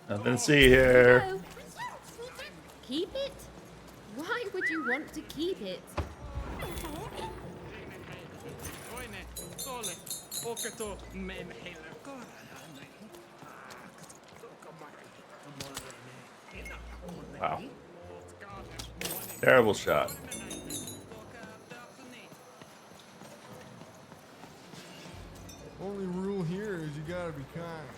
Nothing to see here. No. Keep it? Why would you want to keep it? Wow. Terrible shot. Only rule here is you gotta be kind.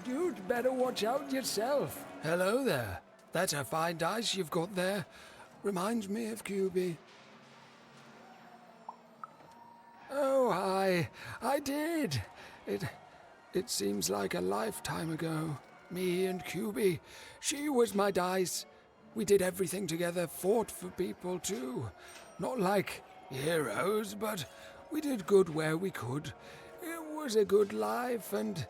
You'd better watch out yourself. Hello there. That's a fine dice you've got there. Reminds me of QB. Oh, I did. It seems like a lifetime ago. Me and QB. She was my dice. We did everything together, fought for people too. Not like heroes, but we did good where we could. It was a good life, and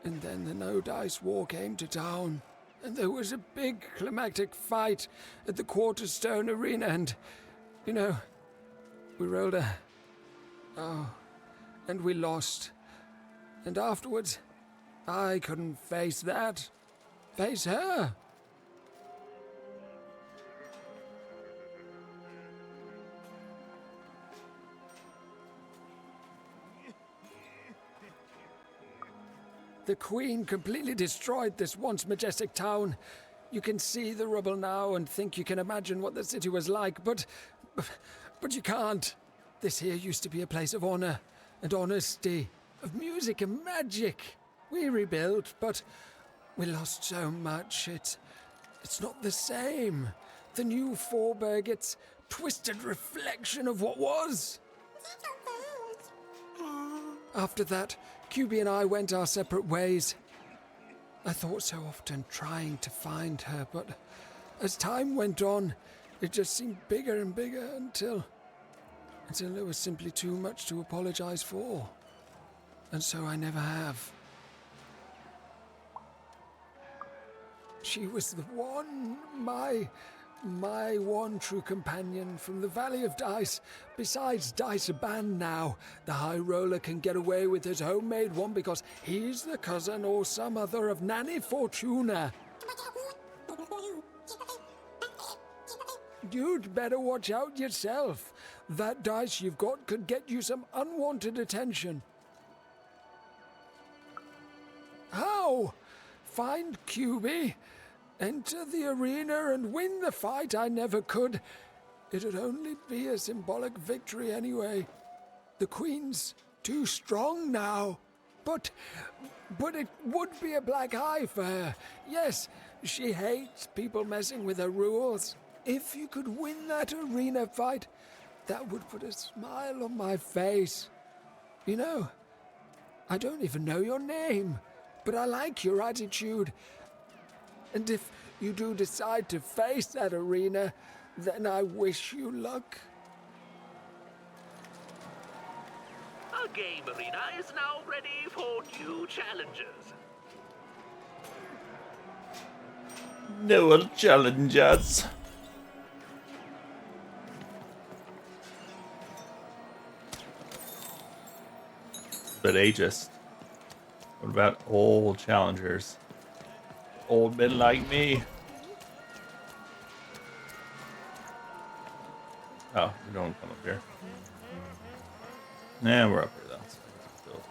then the No Dice War came to town. And there was a big climactic fight at the Quarterstone Arena, and, you know, we rolled a... Oh, and we lost. And afterwards, I couldn't face that. Face her. The Queen completely destroyed this once majestic town. You can see the rubble now and think you can imagine what the city was like, but you can't. This here used to be a place of honor and honesty, of music and magic. We rebuilt, but we lost so much. It's not the same. The new Forberg, it's twisted reflection of what was. After that, QB and I went our separate ways. I thought so often trying to find her, but as time went on, it just seemed bigger and bigger until there was simply too much to apologize for. And so I never have. She was the one, my one true companion from the Valley of Dice. Besides, Dice are banned now. The High Roller can get away with his homemade one because he's the cousin or some other of Nanny Fortuna. You'd better watch out yourself. That dice you've got could get you some unwanted attention. How? Find QB, enter the arena and win the fight I never could. It'd only be a symbolic victory anyway. The Queen's too strong now. But it would be a black eye for her. Yes, she hates people messing with her rules. If you could win that arena fight, that would put a smile on my face. You know, I don't even know your name, but I like your attitude. And if you do decide to face that arena, then I wish you luck. Our game arena is now ready for new challengers. No challengers. But ageist. What about old challengers? Old men like me. Oh, we don't come up here. Nah, we're up here though. So build it.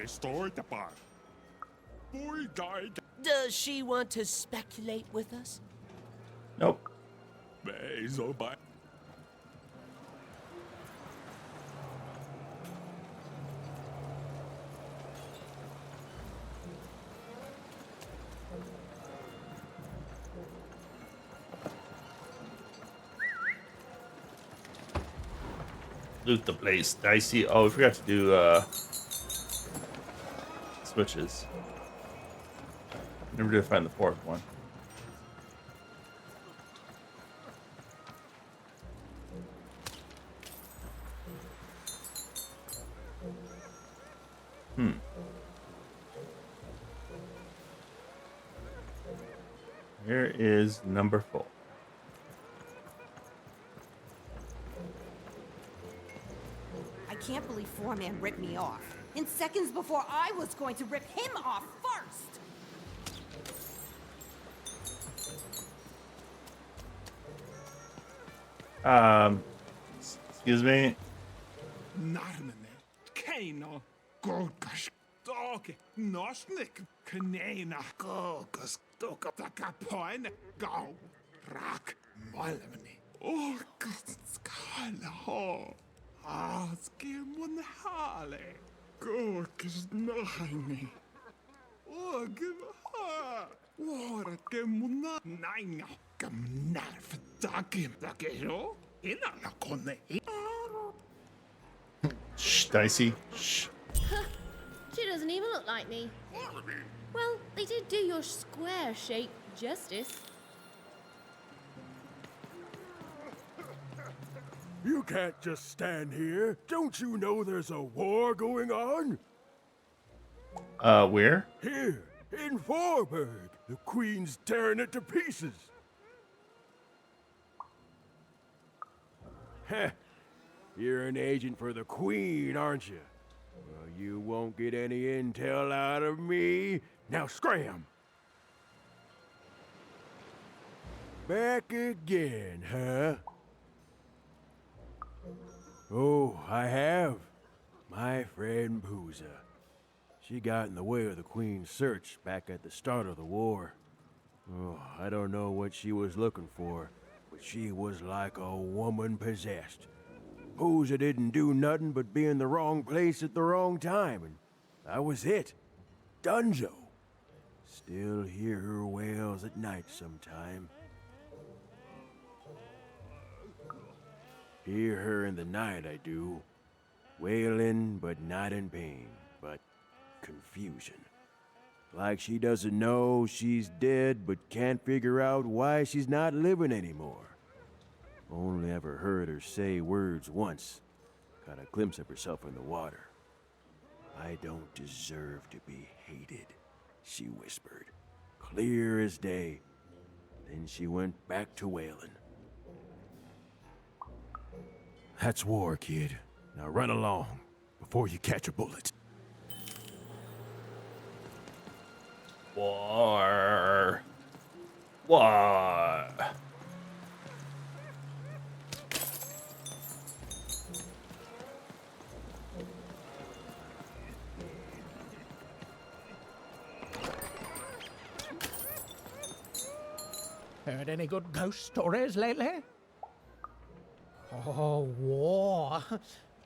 Estoy tapado. Muy guy. Does she want to speculate with us? Nope. Bezo by. Loot the place. Dicey. Oh, we forgot to do switches. Never did find the fourth one. Here is number 4. I can't believe Foreman ripped me off. In seconds before I was going to rip him off first! Excuse me. Narmene, Kano, Gorgash, Dog, Nosnik, Kanena, Gorgas, Dogapakapoin, Go, Rak, Molemani, Orgas, Skala, Ho, Askimun Hale, Gorgas, Nahani, Orgim Ha, Wargamuna, Nina, Gamnarf, Dagim, Dagero, Inalakone, Shh, Dicey. Shh. She doesn't even look like me. Well, they did do your square shape justice. You can't just stand here. Don't you know there's a war going on? Where? Here, in Vorburg. The Queen's tearing it to pieces. Heh. You're an agent for the Queen, aren't you? Well, you won't get any intel out of me. Now scram! Back again, huh? Oh, I have. My friend Pooza. She got in the way of the Queen's search back at the start of the war. Oh, I don't know what she was looking for, but she was like a woman possessed. Pooza didn't do nothing but be in the wrong place at the wrong time, and that was it. Dunzo. Still hear her wails at night sometime. Hear her in the night, I do. Wailing, but not in pain, but confusion. Like she doesn't know she's dead, but can't figure out why she's not living anymore. Only ever heard her say words once. Got a glimpse of herself in the water. I don't deserve to be hated, she whispered. Clear as day. Then she went back to wailing. That's war, kid. Now run along before you catch a bullet. War. War. Heard any good ghost stories lately? Oh, war.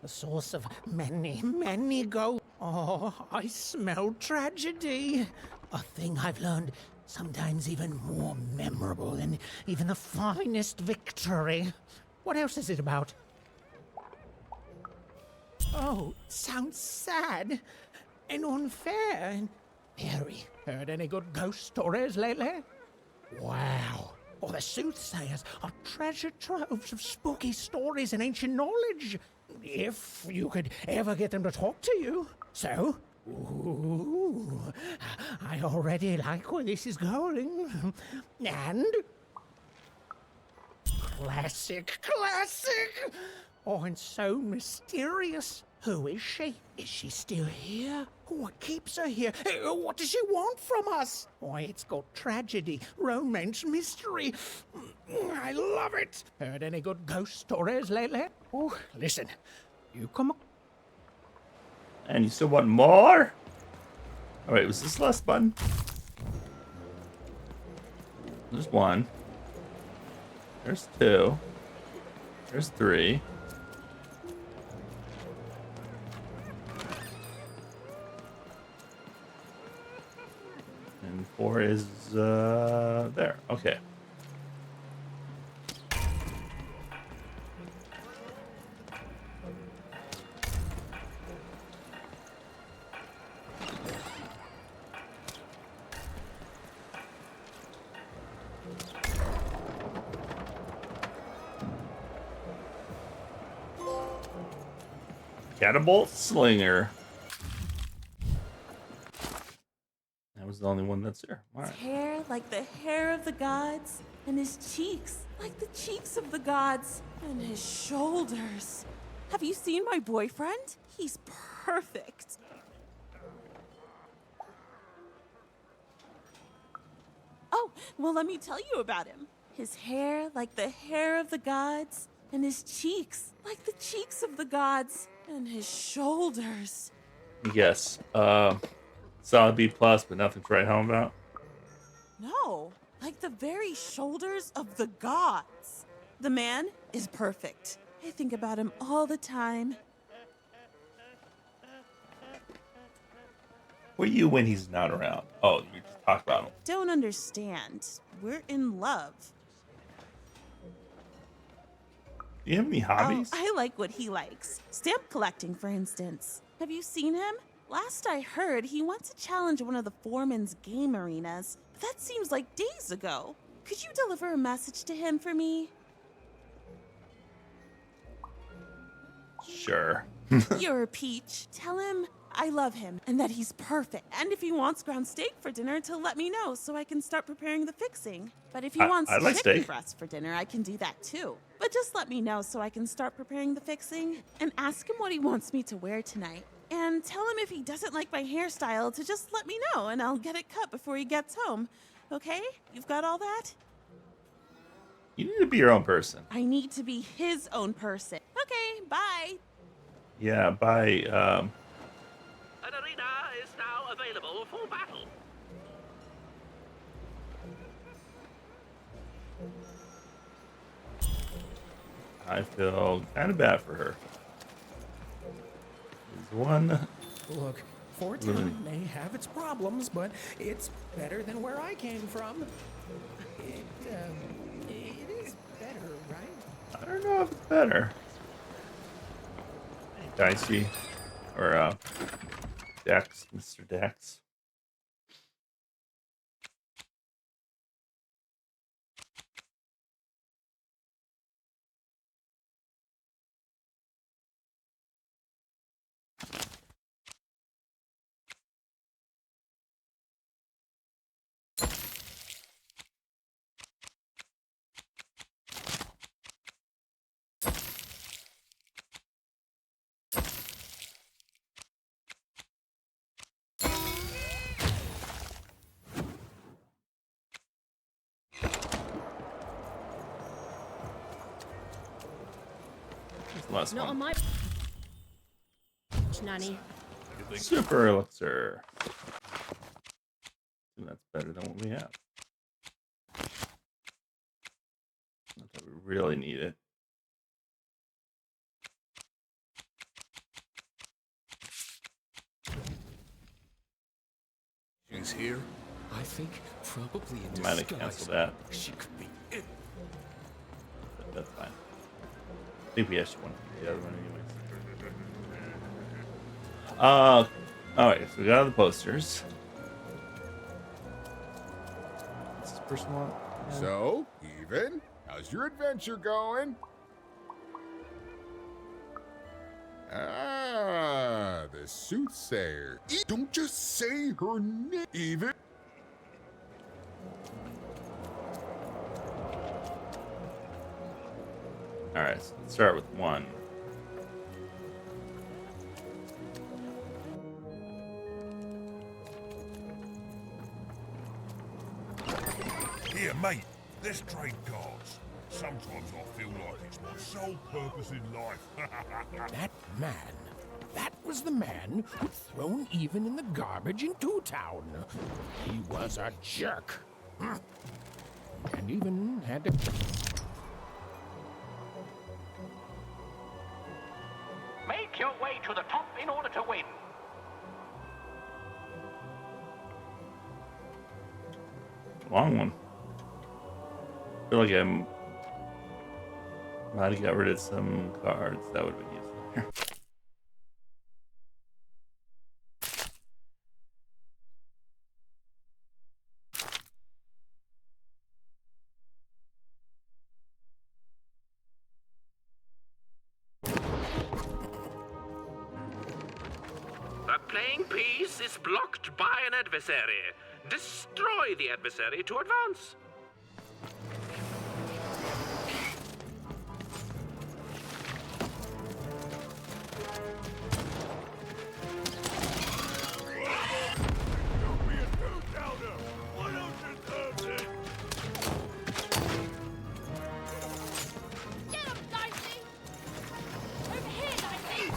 The source of many, many ghosts. Oh, I smell tragedy. A thing I've learned sometimes even more memorable than even the finest victory. What else is it about? Oh, sounds sad and unfair and very. Heard any good ghost stories lately? Wow. Or the soothsayers are treasure troves of spooky stories and ancient knowledge. If you could ever get them to talk to you. So, ooh, I already like where this is going. And... classic. Oh, and so mysterious. Who is she? Is she still here? What keeps her here? What does she want from us? Why, it's got tragedy, romance, mystery. I love it. Heard any good ghost stories lately? Oh, listen, you come. And you still want more? All right, was this the last button? There's 1. There's 2. There's 3. And 4 is there. Okay. Catapult Slinger. That was the only one that's there. All right. His hair like the hair of the gods, and his cheeks like the cheeks of the gods, and his shoulders. Have you seen my boyfriend? He's perfect. Oh, well, let me tell you about him. His hair like the hair of the gods, and his cheeks like the cheeks of the gods, and his shoulders. Yes. Solid B plus, but nothing to write home about. No, like the very shoulders of the gods. The man is perfect. I think about him all the time. Where are you when he's not around? Oh, you just talk about him. Don't understand. We're in love. Do you have any hobbies? Oh, I like what he likes. Stamp collecting, for instance. Have you seen him? Last I heard, he wants to challenge one of the foreman's game arenas. But that seems like days ago. Could you deliver a message to him for me? Sure. You're a peach. Tell him I love him and that he's perfect. And if he wants ground steak for dinner, to let me know so I can start preparing the fixing. But if he wants I like chicken steak. breast for dinner, I can do that too. But just let me know so I can start preparing the fixing. And ask him what he wants me to wear tonight. And tell him if he doesn't like my hairstyle to just let me know and I'll get it cut before he gets home. Okay? You've got all that? You need to be your own person. I need to be his own person. Okay, bye. Yeah, by An arena is now available for battle. I feel kind of bad for her. There's one. Look, Fort Town may have its problems, but it's better than where I came from. It is better, right? I don't know if it's better. Dicey. Or, Dex, Mr. Dex. Last Not one. on my nanny. Super Elixir. I think that's better than what we have. Not that we really need it. She's here. I think probably in Might have canceled that. She could be it. But that's fine. I think we actually want to keep the other one anyways. Alright, so we got all the posters. What's this person want? So, Even, how's your adventure going? Ah, the soothsayer. Don't just say her name, Even. Alright, so let's start with one. Here, mate, let's trade cards. Sometimes I feel like it's my sole purpose in life. That man. That was the man who'd thrown Even in the garbage in Two Town. He was a jerk. And Even had to... Make your way to the top in order to win. Long one. I feel like I might have got rid of some cards that would have been useful. playing piece is blocked by an adversary. Destroy the adversary to advance. Get him, Dicey! Over here, Dicey!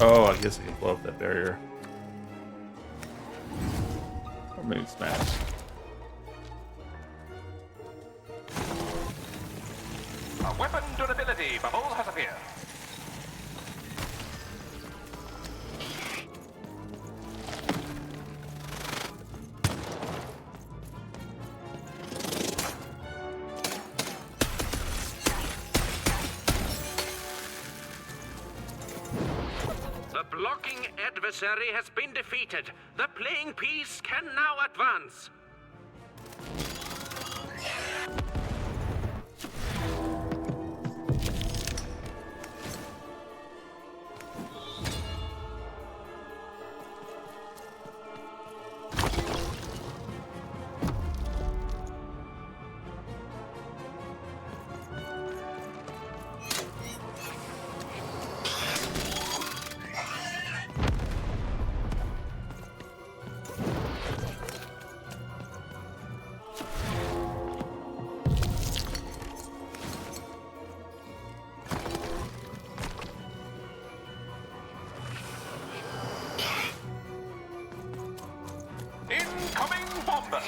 Oh, I guess I can blow up that barrier. Or maybe smash. A weapon durability bubble has appeared. The blocking adversary has been defeated. The playing piece can now advance. Incoming bomber!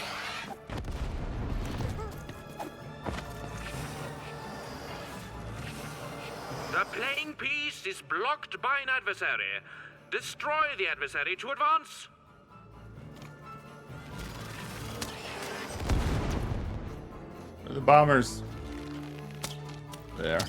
The playing piece is blocked by an adversary. Destroy the adversary to advance. Where are the bombers? There.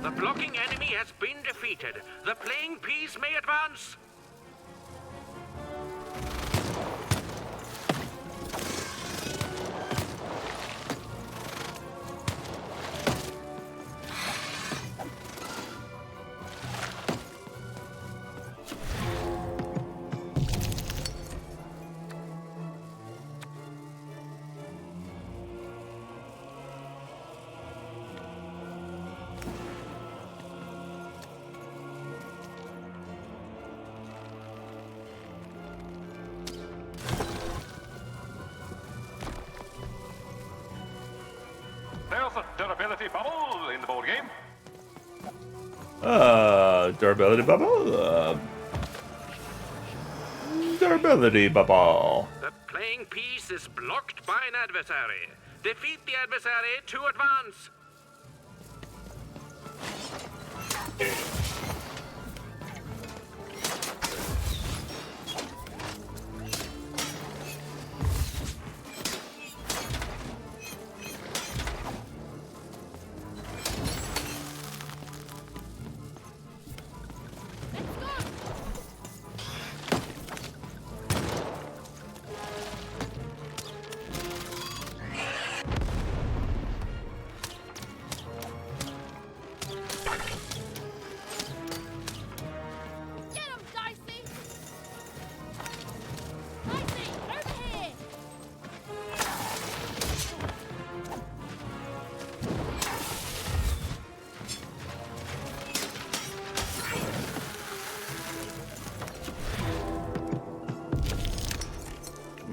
The blocking enemy has been defeated. The playing piece may advance. There's a durability bubble in the board game. Durability bubble. Durability bubble. The playing piece is blocked by an adversary. Defeat the adversary to advance.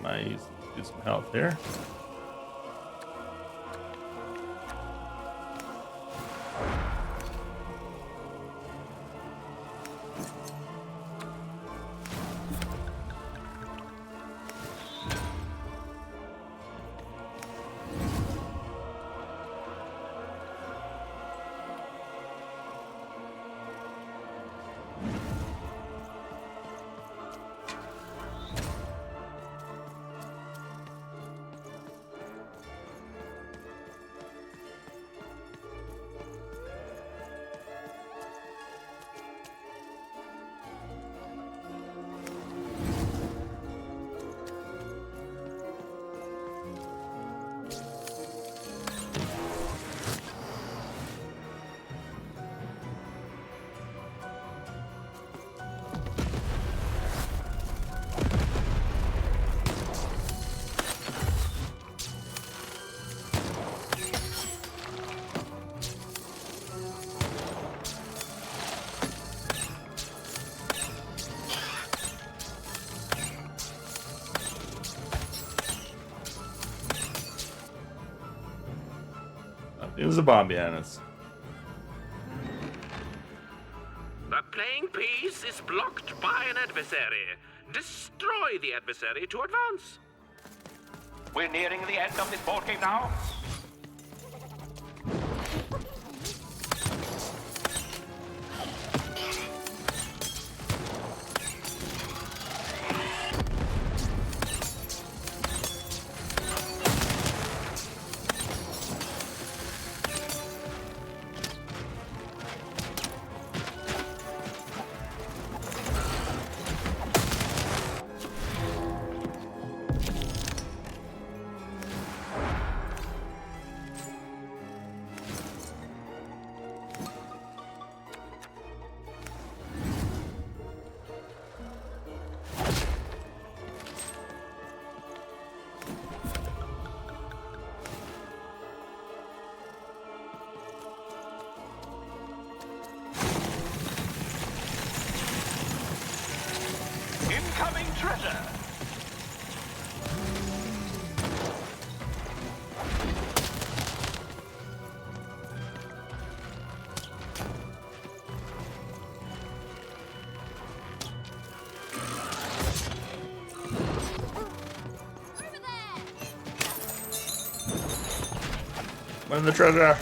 Might do some health here. It was a Bombianas. The playing piece is blocked by an adversary. Destroy the adversary to advance. We're nearing the end of this board game now. Incoming treasure! Where's the treasure?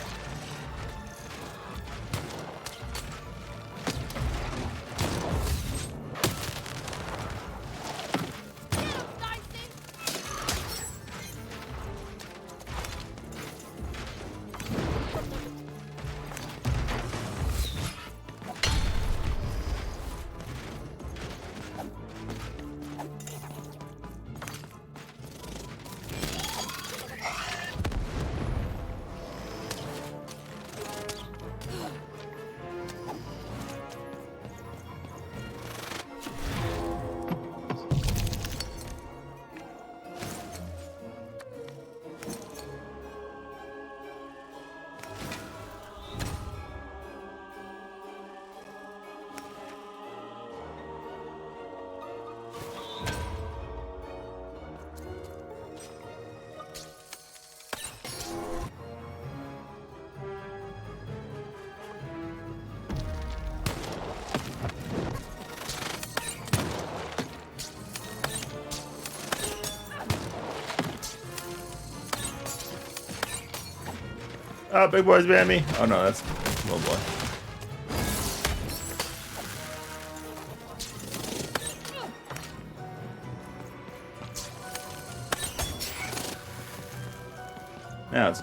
Oh, big boy's behind me. Oh no, that's little boy. Now it's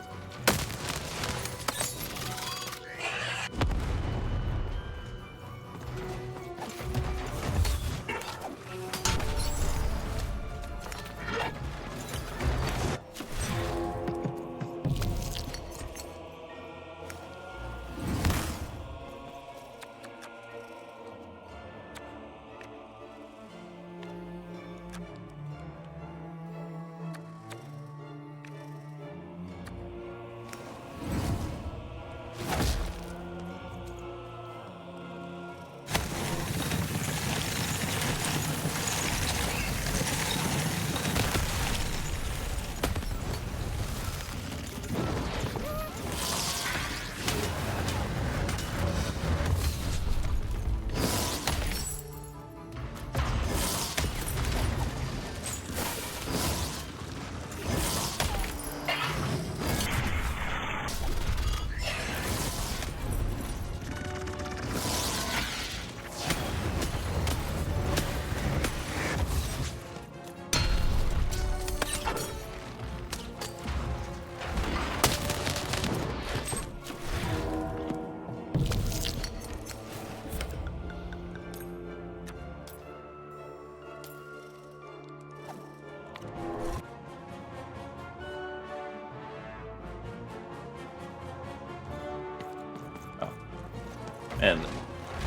and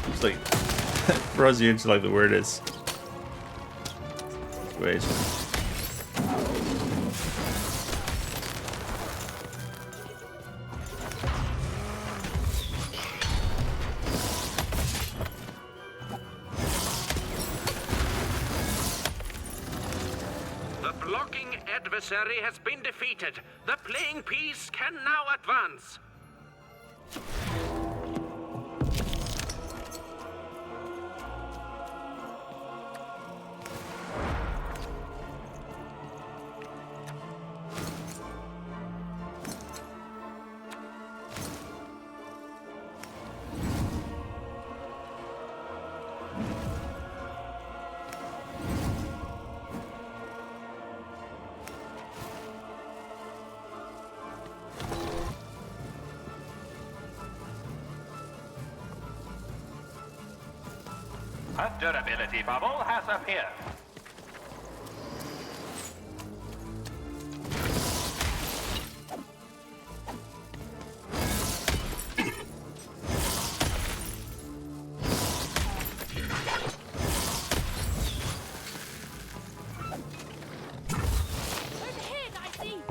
it's like throws you into like the weirdest situation. The blocking adversary has been defeated. The playing piece can now advance. A durability bubble has appeared. Overhead, I see.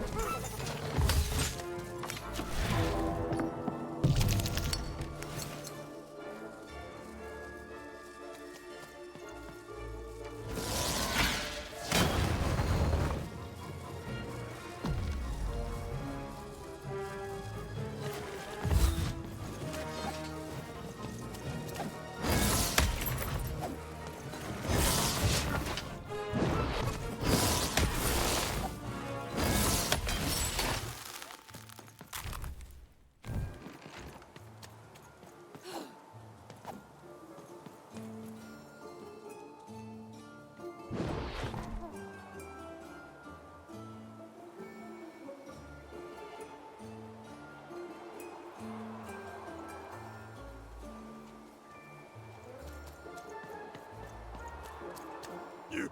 You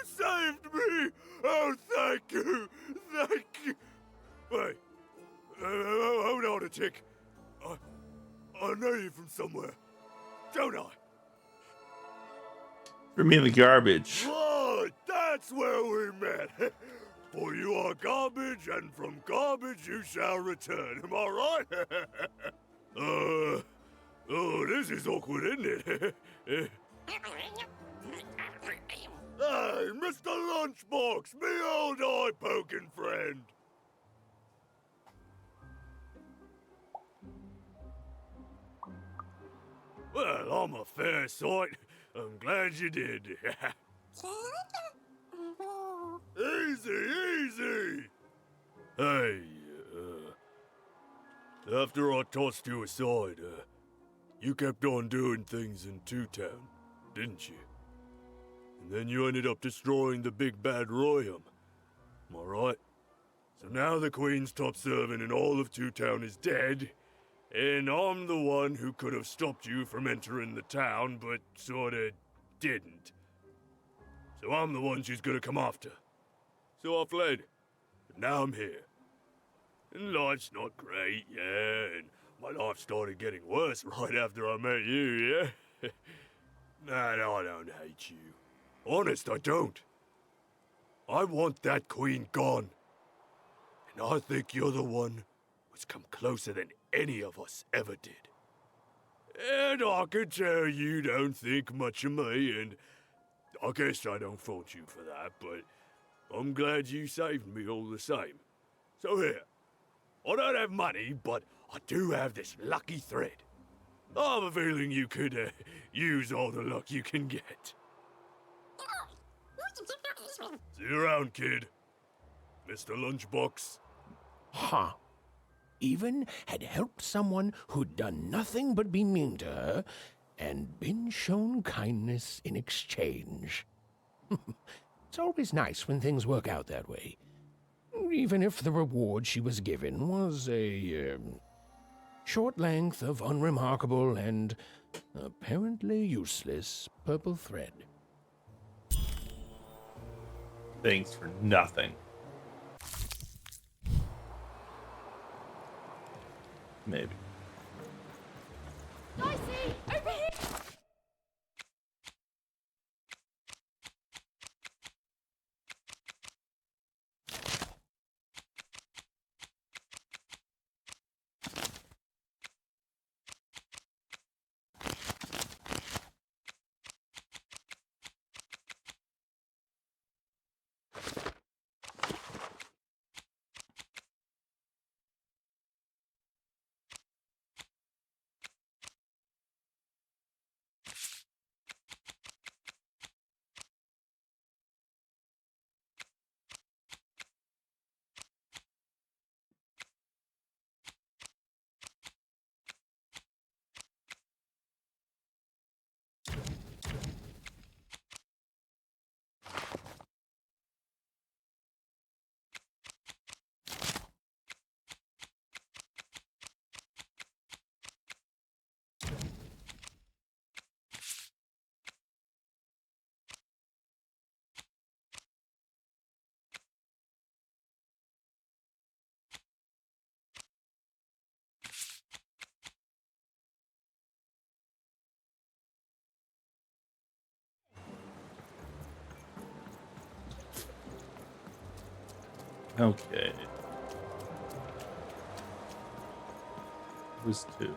saved me! Oh, thank you! Thank you! Wait, hold on a tick. I know you from somewhere, don't I? For me, the garbage. Right, that's where we met. For you are garbage, and from garbage you shall return. Am I right? Oh, this is awkward, isn't it? Hey, Mr. Lunchbox, me old eye-poking friend. Well, I'm a fair sight. I'm glad you did. Easy, easy. Hey, After I tossed you aside, you kept on doing things in Two Town, didn't you? And then you ended up destroying the big bad Royum. Am I right? So now the Queen's top servant and all of Two Town is dead, and I'm the one who could have stopped you from entering the town, but sorta didn't. So I'm the one she's gonna come after. So I fled, but now I'm here. And life's not great, yeah, and my life started getting worse right after I met you, yeah? Nah, no, I don't hate you. Honest, I don't. I want that queen gone. And I think you're the one who's come closer than any of us ever did. And I can tell you don't think much of me, and I guess I don't fault you for that, but I'm glad you saved me all the same. So here, I don't have money, but I do have this lucky thread. I have a feeling you could use all the luck you can get. See you around, kid. Mr. Lunchbox. Huh. Even had helped someone who'd done nothing but be mean to her, and been shown kindness in exchange. It's always nice when things work out that way. Even if the reward she was given was a short length of unremarkable and apparently useless purple thread. Thanks for nothing. Maybe. Dicey, over here! Okay. Who's two?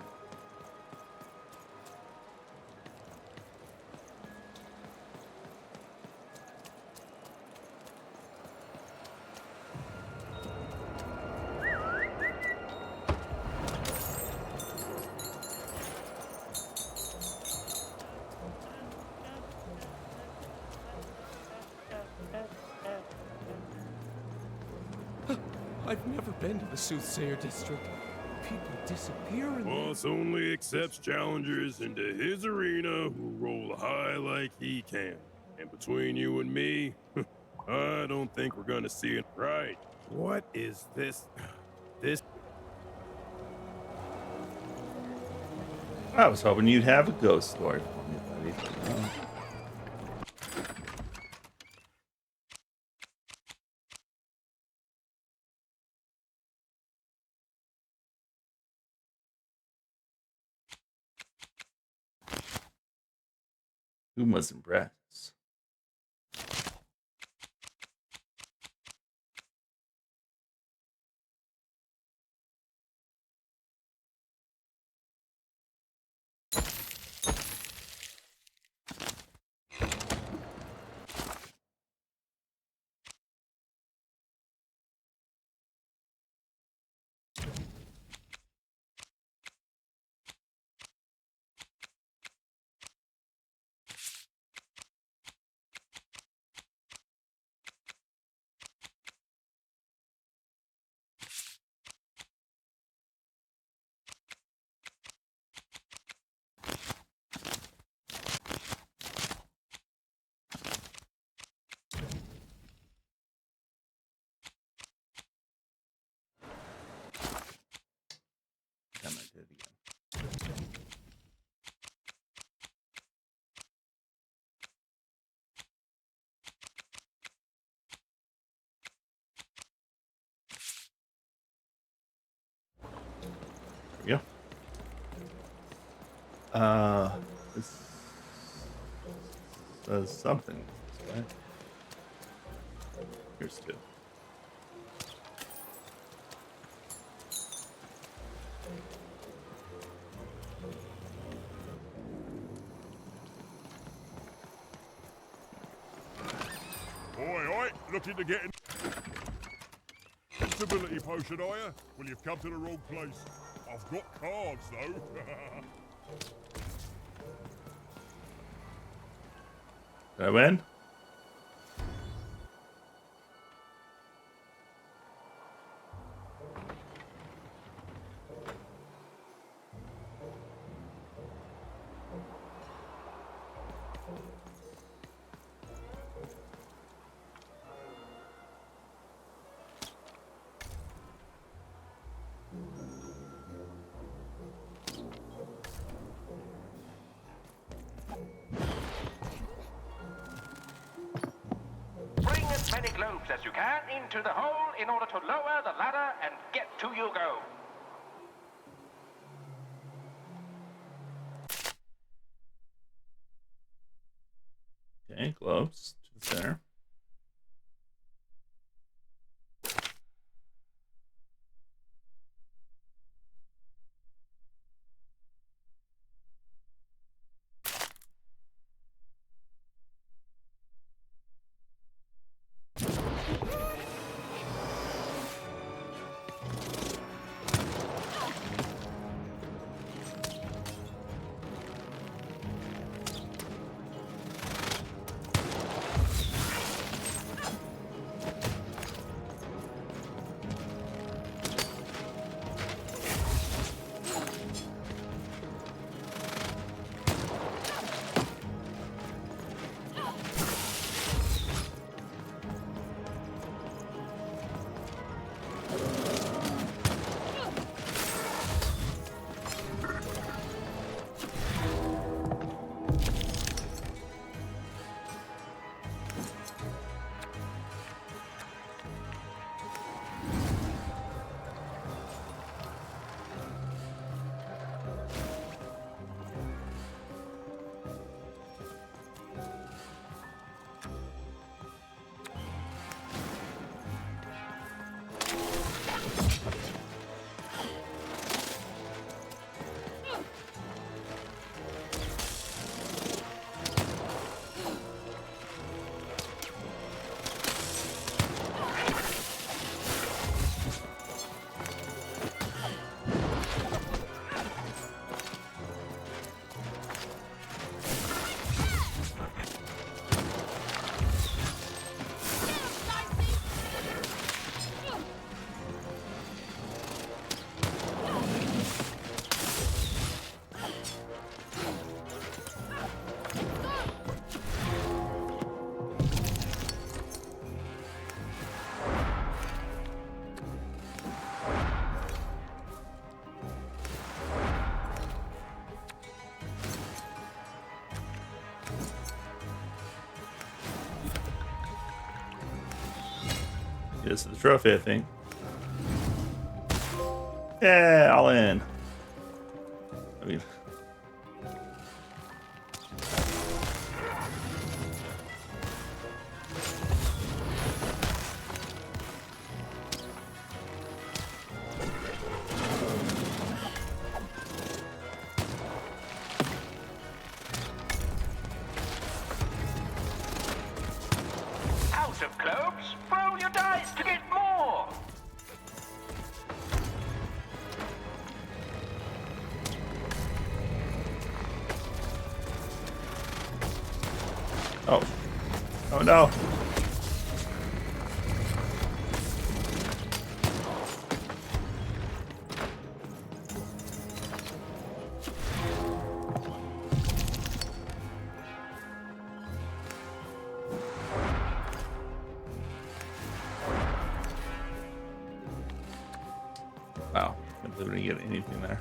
I've never been to the Soothsayer District. People disappear in there. Boss only accepts challengers into his arena who roll high like he can. And between you and me, I don't think we're gonna see it right. What is this? I was hoping you'd have a ghost story for me, buddy. Who wasn't breath? This does something, right? Here's 2. Oi, looking to get in. Stability potion, are you? Well, you've come to the wrong place. I've got cards, though. Did I win? Bring as many globes as you can into the hole in order to lower the ladder and get to your goal. Okay, globes to the center. This is the trophy, I think. Yeah, all in. I mean, Out of globes, roll your dice to get more. oh, oh no. Wow, can't believe we didn't get anything there.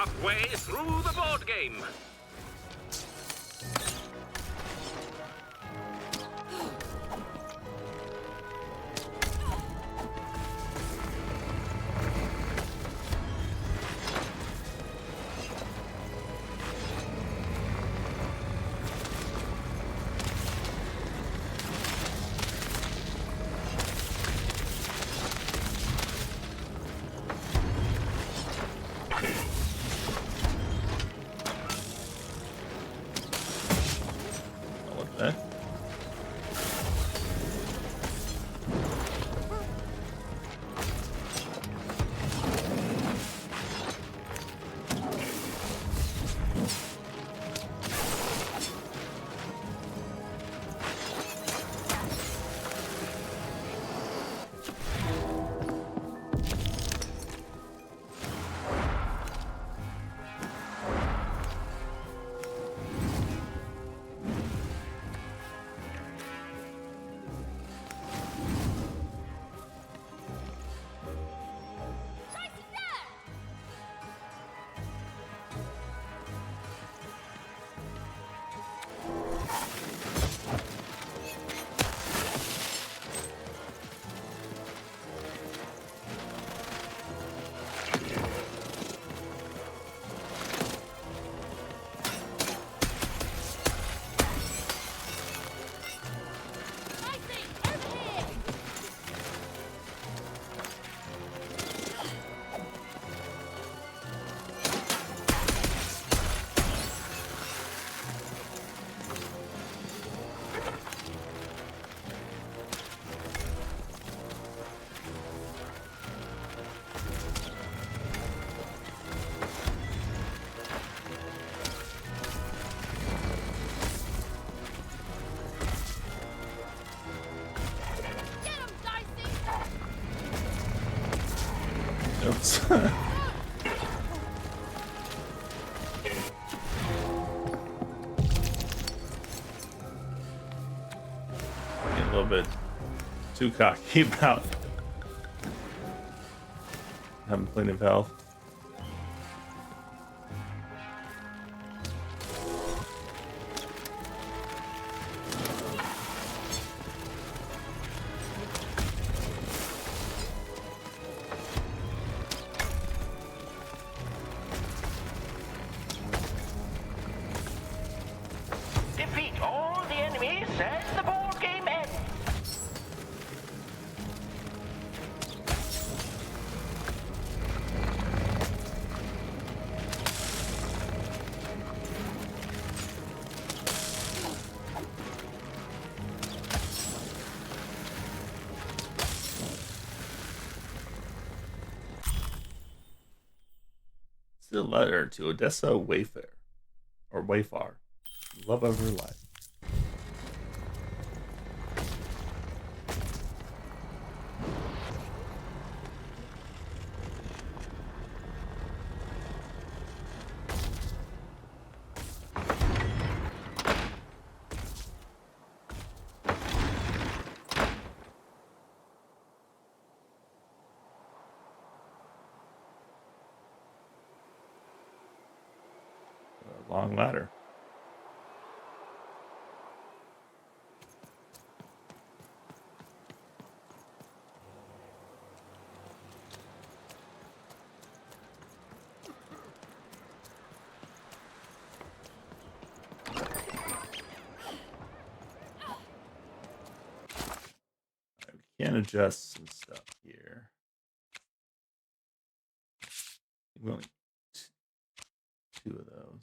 halfway through the board game. What the? Oops. Getting a little bit too cocky about having plenty of health. Defeat all the enemies and the board game ends. It's a letter to Odessa Wayfair, or Wayfar, love of her life. A long ladder. We can adjust some stuff here. We only two of those.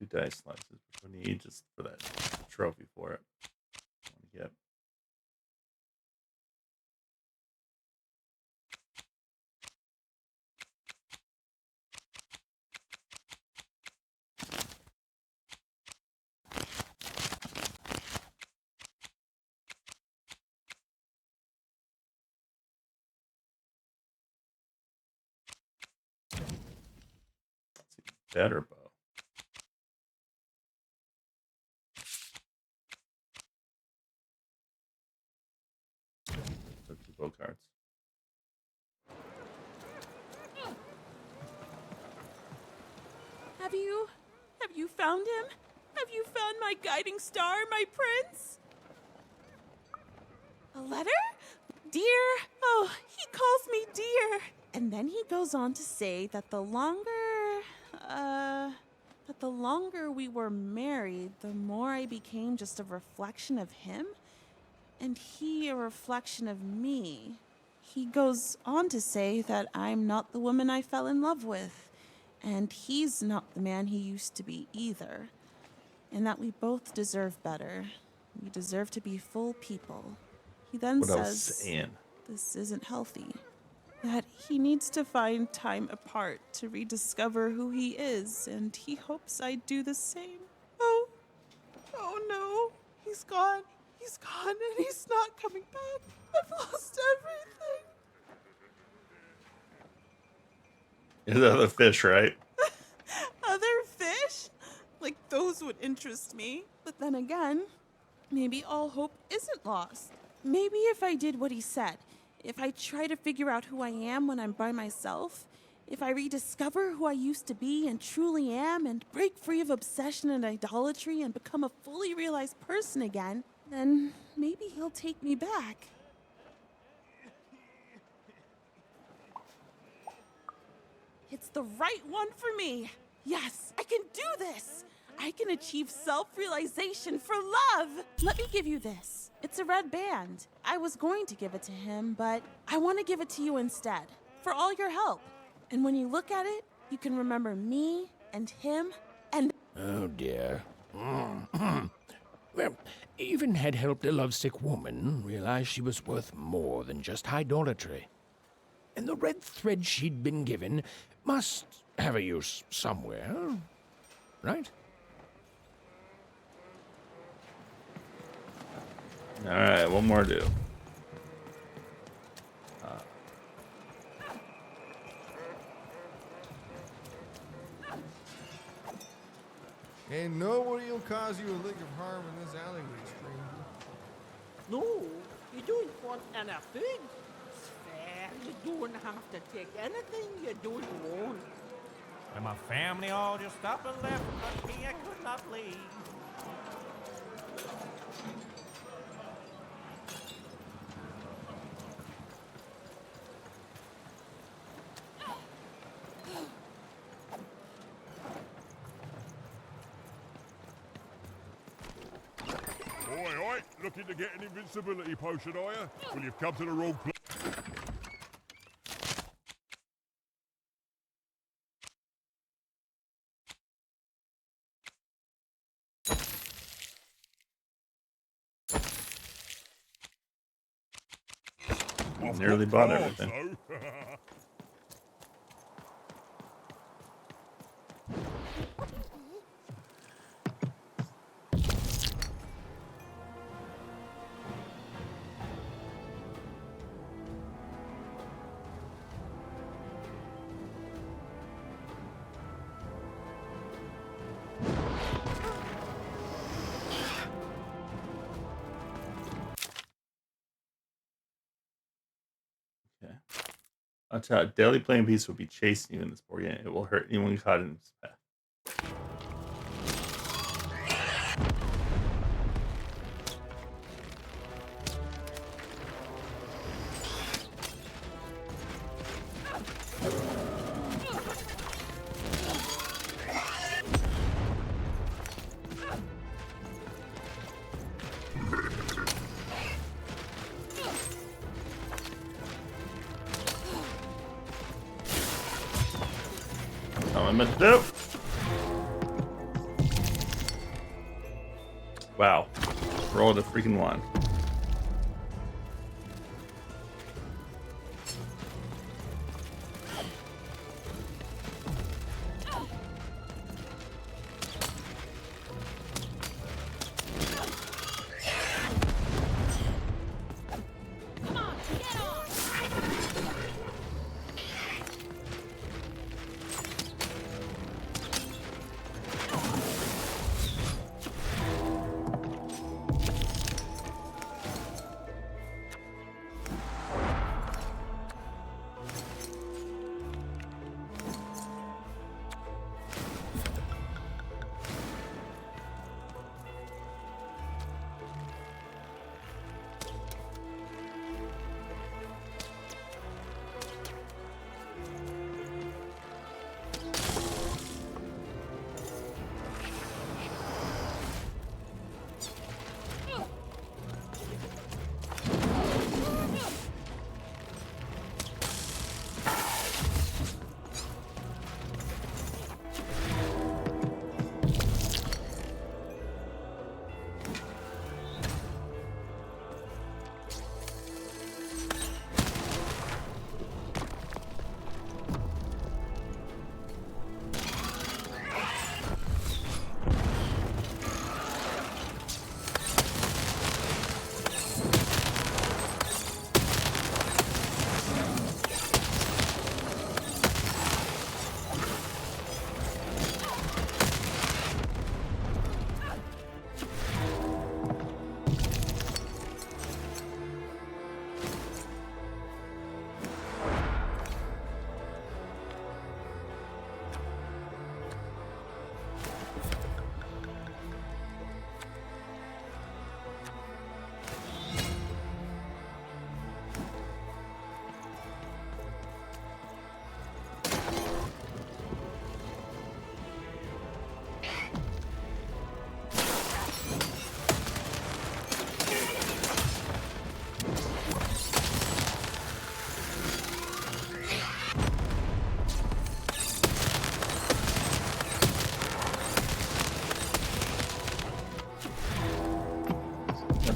Two dice slices, which we need just for that trophy for it. Yep. better bow. Took 2 bow cards. Have you found him? Have you found my guiding star, my prince? A letter? Dear? Oh, he calls me dear. And then he goes on to say that the longer we were married, the more I became just a reflection of him, and he a reflection of me. He goes on to say that I'm not the woman I fell in love with, and he's not the man he used to be either, and that we both deserve better. We deserve to be full people. He then What else says saying? this isn't healthy, that he needs to find time apart to rediscover who he is, and he hopes I do the same. Oh no, he's gone, and he's not coming back. I've lost everything. Is that the fish, right? Other fish? Like, those would interest me. But then again, maybe all hope isn't lost. Maybe if I did what he said, if I try to figure out who I am when I'm by myself, if I rediscover who I used to be and truly am and break free of obsession and idolatry and become a fully realized person again, then maybe he'll take me back. It's the right one for me. Yes, I can do this. I can achieve self-realization for love. Let me give you this. It's a red band. I was going to give it to him, but I want to give it to you instead, for all your help. And when you look at it, you can remember me and him and... Oh, dear. Well, even had helped a lovesick woman realize she was worth more than just idolatry. And the red thread she'd been given must have a use somewhere, right? All right, one more do. And nobody will cause you a lick of harm in this alleyway, stranger. No, you don't want anything. Fair, you don't have to take anything you don't want. And my family all just up and left, but me, I could not leave. Oi, looking to get an invincibility potion, are you? Well, you've come to the wrong place. Nearly bought everything. Watch out. Deadly Playing Piece will be chasing you in this board game. It will hurt anyone caught in its path. I'm meant to do. Wow. Roll the freaking one.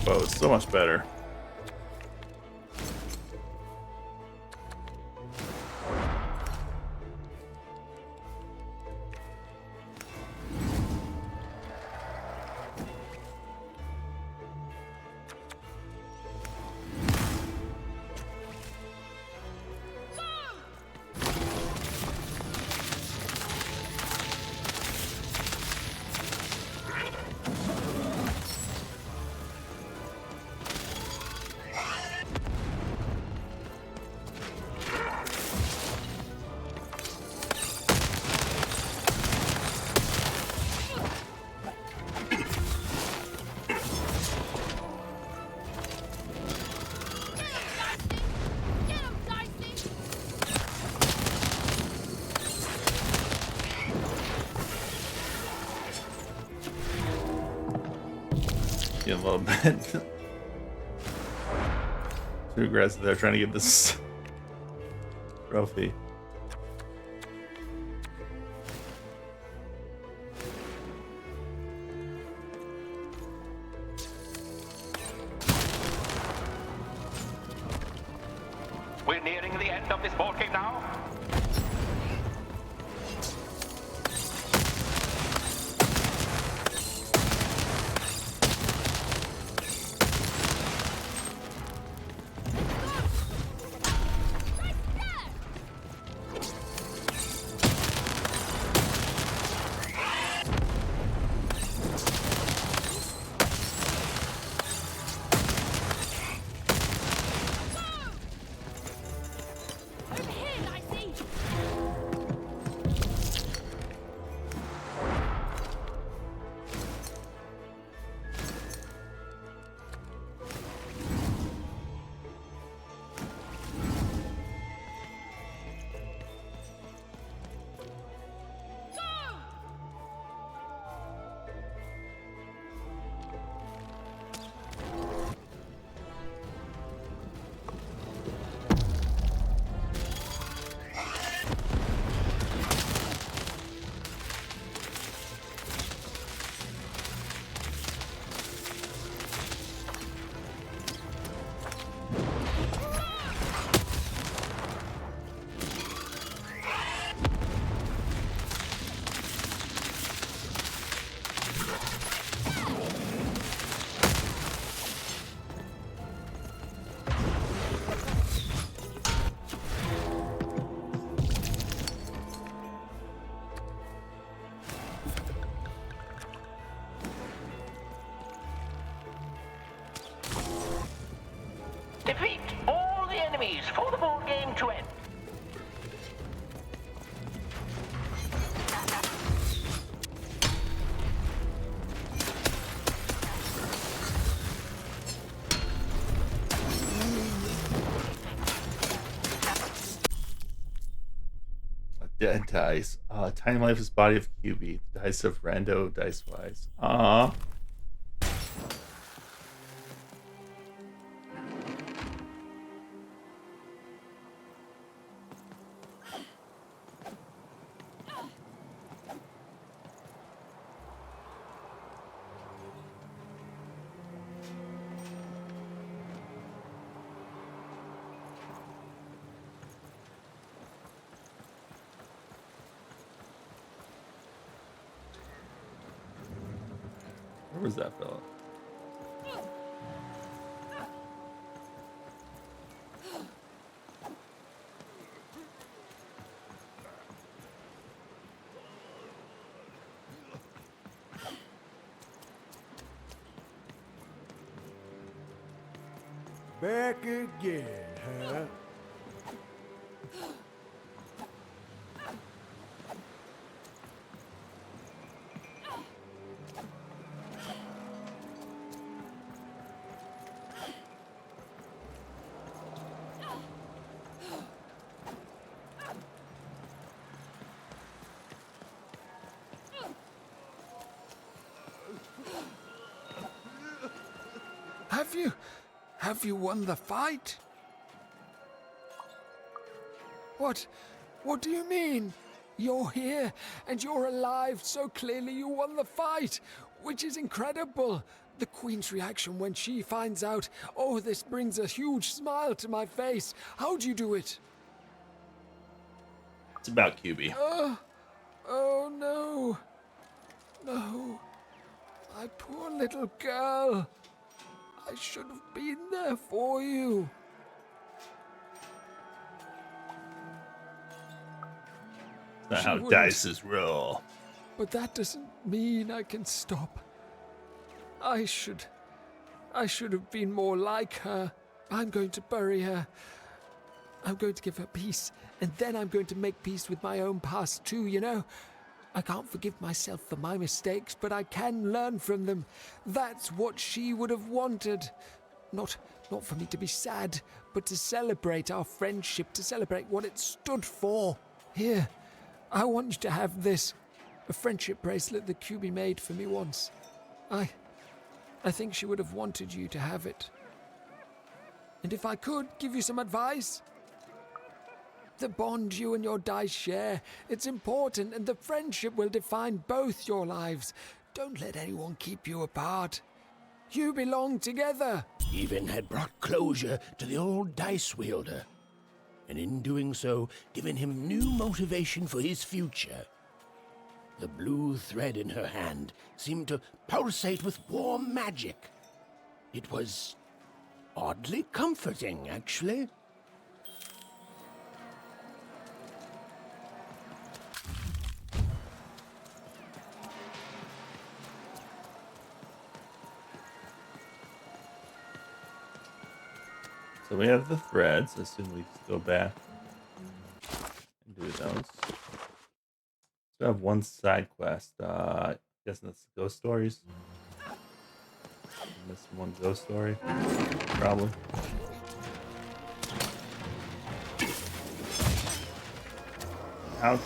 bow. It's so much better. A little bit too aggressive there, trying to get this trophy. We're nearing the end of this board game now. Defeat all the enemies for the board game to end. Dead dice. Tiny lifeless body of QB. Dice of Rando Dice Wise. Aww. Where was that fella? Back again, huh? Have you won the fight? What do you mean? You're here and you're alive, so clearly you won the fight, which is incredible. The Queen's reaction when she finds out. Oh, this brings a huge smile to my face. How'd you do it? It's about QB. Oh no. No. My poor little girl. I should have been there for you. That's not how dices roll. But that doesn't mean I can stop. I should have been more like her. I'm going to bury her. I'm going to give her peace, and then I'm going to make peace with my own past too, you know? I can't forgive myself for my mistakes, but I can learn from them. That's what she would have wanted. Not for me to be sad, but to celebrate our friendship, to celebrate what it stood for. Here, I want you to have this. A friendship bracelet that QB made for me once. I think she would have wanted you to have it. And if I could give you some advice, the bond you and your dice share, it's important, and the friendship will define both your lives. Don't let anyone keep you apart. You belong together. Even had brought closure to the old dice wielder, and in doing so, given him new motivation for his future. The blue thread in her hand seemed to pulsate with warm magic. It was oddly comforting, actually. So we have the threads. I assume we just go back and do those. So I have one side quest. Guessing that's the ghost stories. Missing one ghost story, probably. Ouch.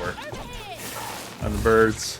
Work on the birds.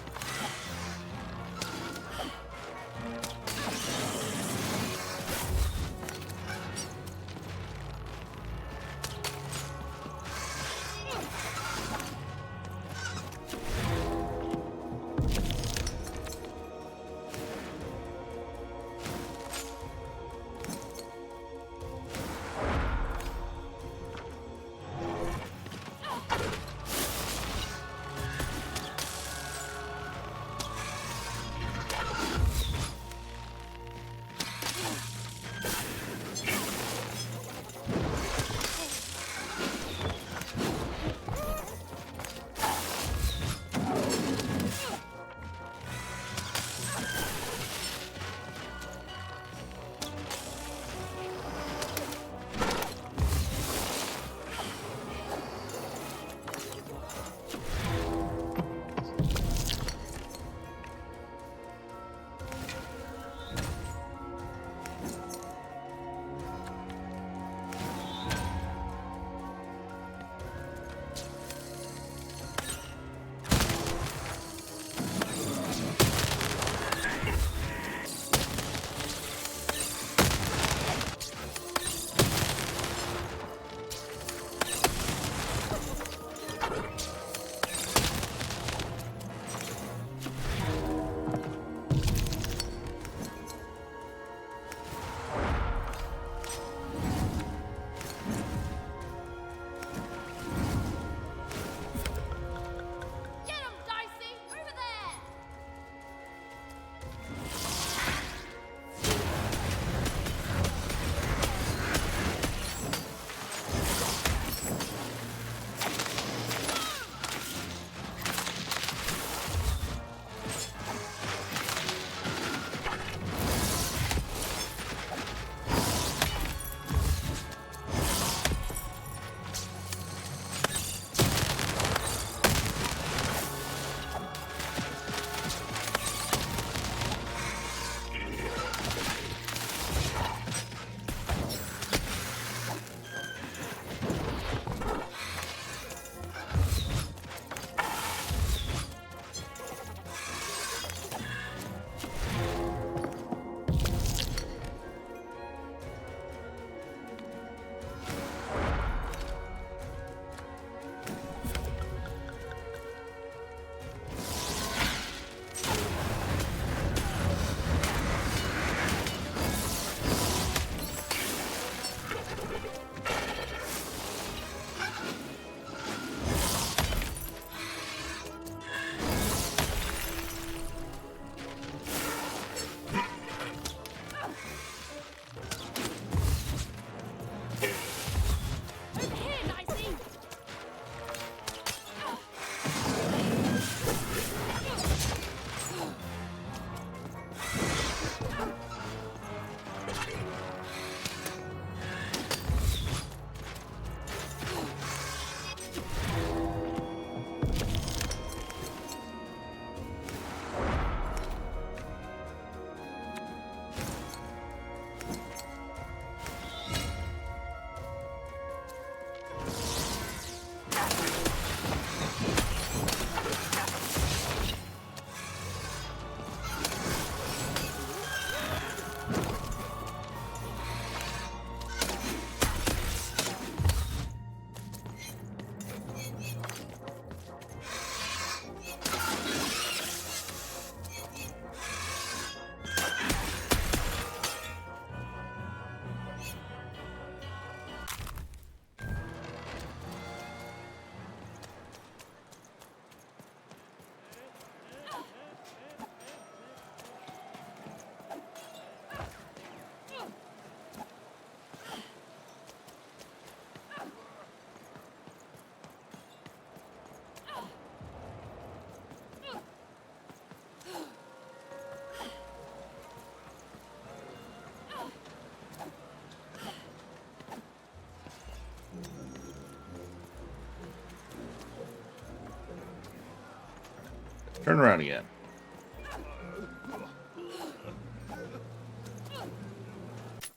Turn around again.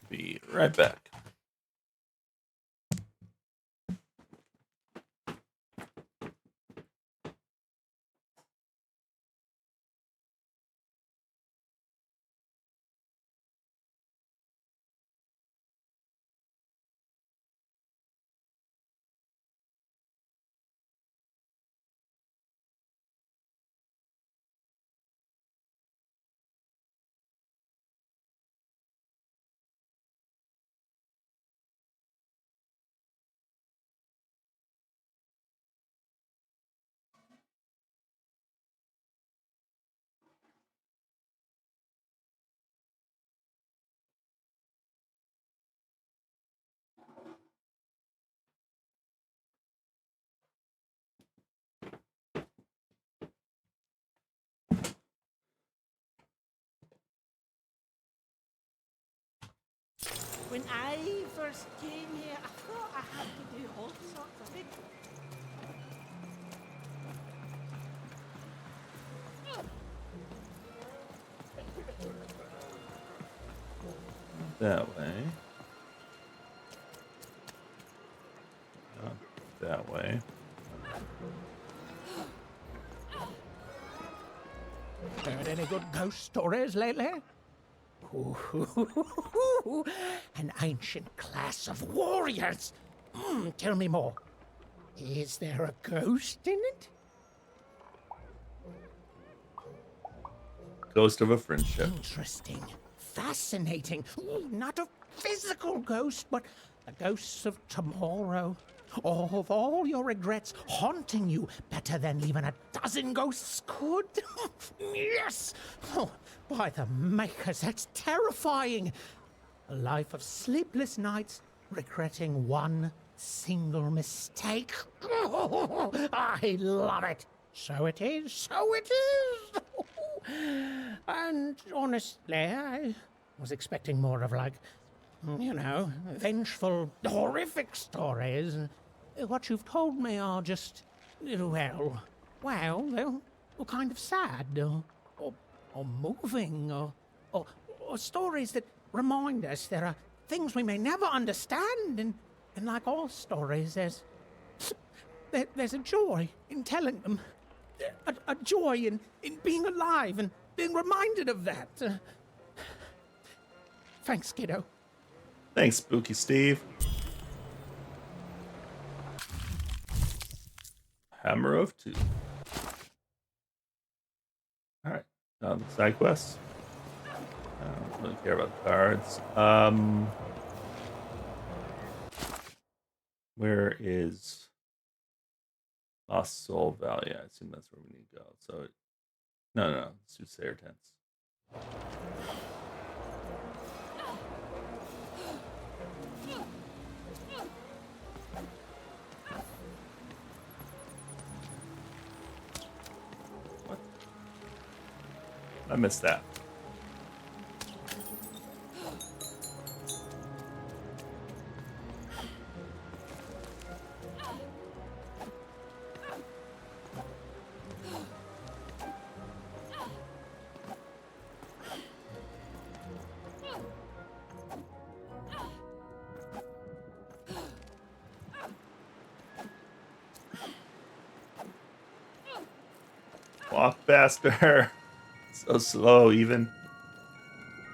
Be right back. When I first came here, I thought I had to do all sorts of things. That way. Not that way. Heard any good ghost stories lately? An ancient class of warriors. Tell me more. Is there a ghost in it? Ghost of a friendship. Interesting. Fascinating. Not a physical ghost, but the ghosts of tomorrow. Of all your regrets haunting you better than even a dozen ghosts could. Yes! Oh, by the makers, that's terrifying. A life of sleepless nights, regretting one single mistake. Oh, I love it. So it is, so it is. And honestly, I was expecting more of like, you know, vengeful, horrific stories. What you've told me are just, well, they're kind of sad, or moving, or stories that remind us there are things we may never understand, and like all stories, there's a joy in telling them, a joy in being alive and being reminded of that. Thanks, kiddo. Thanks, Spooky Steve. Hammer of Two. Alright, side quests. I don't really care about the cards. Where is Lost Soul Valley? I assume that's where we need to go. So, no, Soothsayer Tents. What? I missed that. Walk faster. So slow, even.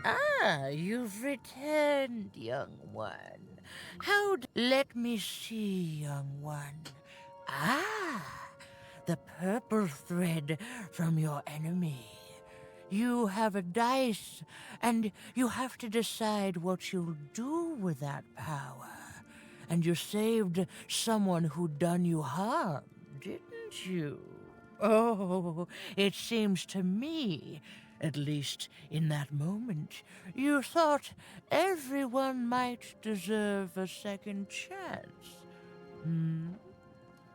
Ah, you've returned, young one. Let me see, young one. Ah, the purple thread from your enemy. You have a dice, and you have to decide what you'll do with that power. And you saved someone who'd done you harm, didn't you? Oh, it seems to me, at least in that moment, you thought everyone might deserve a second chance.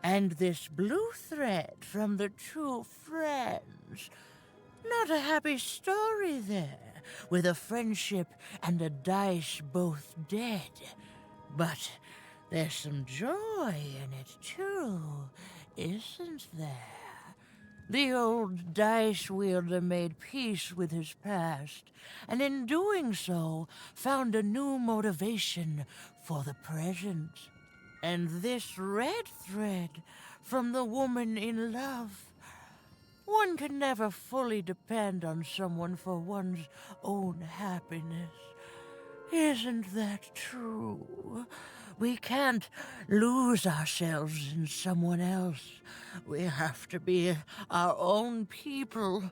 And this blue thread from the two friends. Not a happy story there, with a friendship and a dice both dead. But there's some joy in it, too, isn't there? The old dice wielder made peace with his past, and in doing so, found a new motivation for the present. And this red thread from the woman in love. One can never fully depend on someone for one's own happiness. Isn't that true? We can't lose ourselves in someone else. We have to be our own people,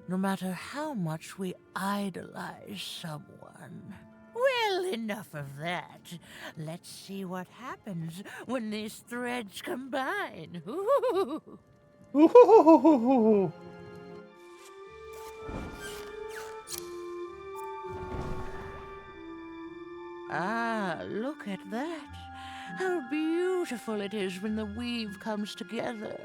no matter how much we idolize someone. Well, enough of that. Let's see what happens when these threads combine. Ah, look at that. How beautiful it is when the weave comes together.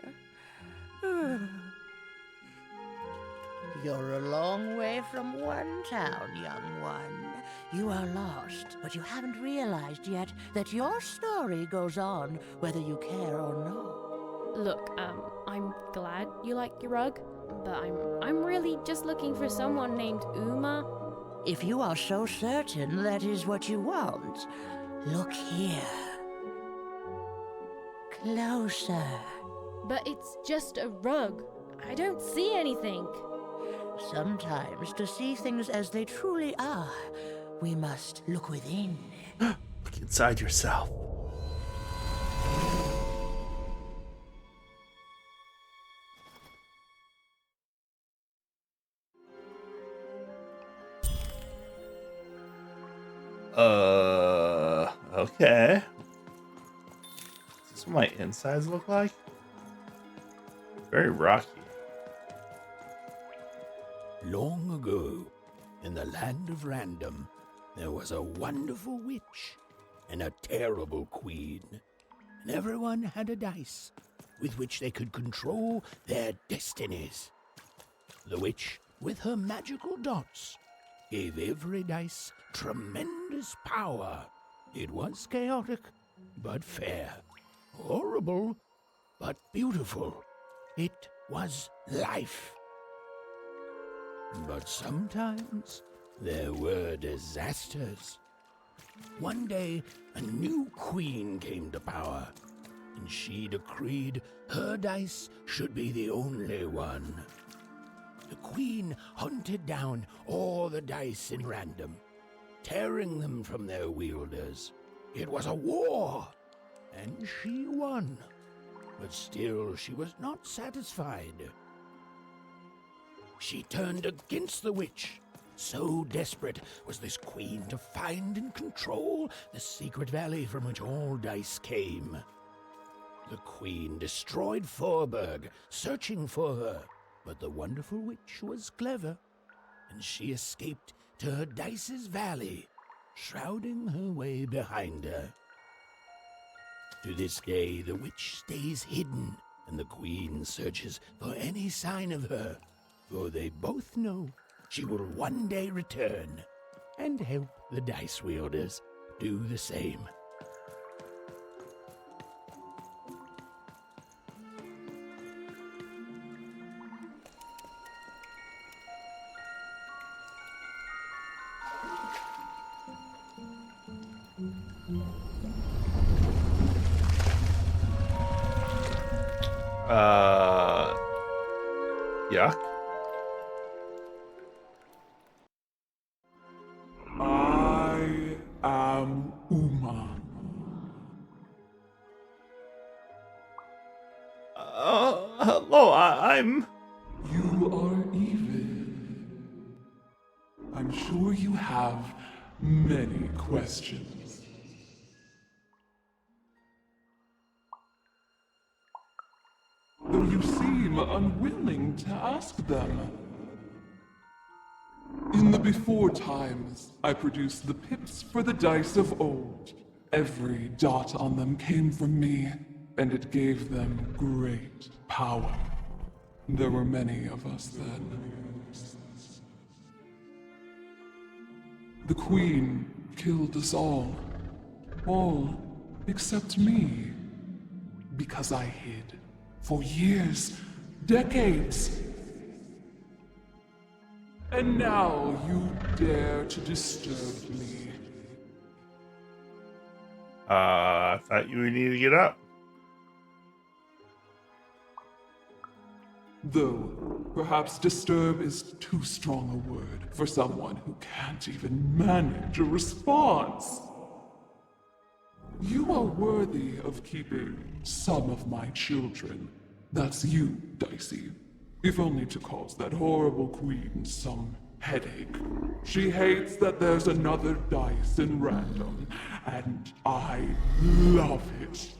You're a long way from one town, young one. You are lost, but you haven't realized yet that your story goes on whether you care or not. Look, I'm glad you like your rug, but I'm really just looking for someone named Uma. If you are so certain that is what you want, look here. Closer. But it's just a rug. I don't see anything. Sometimes, to see things as they truly are, we must look within. Look inside yourself. Okay. Is this what my insides look like? Very rocky. Long ago, in the land of Random, there was a wonderful witch and a terrible queen. And everyone had a dice with which they could control their destinies. The witch, with her magical dots, gave every dice tremendous power. It was chaotic, but fair. Horrible, but beautiful. It was life. But sometimes there were disasters. One day, a new queen came to power, and she decreed her dice should be the only one. The queen hunted down all the dice in Random, tearing them from their wielders. It was a war, and she won. But still, she was not satisfied. She turned against the witch. So desperate was this queen to find and control the secret valley from which all dice came. The queen destroyed Forberg, searching for her. But the wonderful witch was clever, and she escaped to her dice's valley, shrouding her way behind her. To this day, the witch stays hidden, and the queen searches for any sign of her, for they both know she will one day return and help the dice wielders do the same. Yuck. I am Uma. Hello, I'm... You are evil. I'm sure you have many questions. Though you seem unwilling to ask them. In the before times, I produced the pips for the dice of old. Every dot on them came from me, and it gave them great power. There were many of us then. The Queen killed us all except me, because I hid for years decades. And now you dare to disturb me. I thought you would need to get up. Though, perhaps disturb is too strong a word for someone who can't even manage a response. You are worthy of keeping some of my children. That's you, Dicey. If only to cause that horrible queen some headache. She hates that there's another dice in random, and I love it.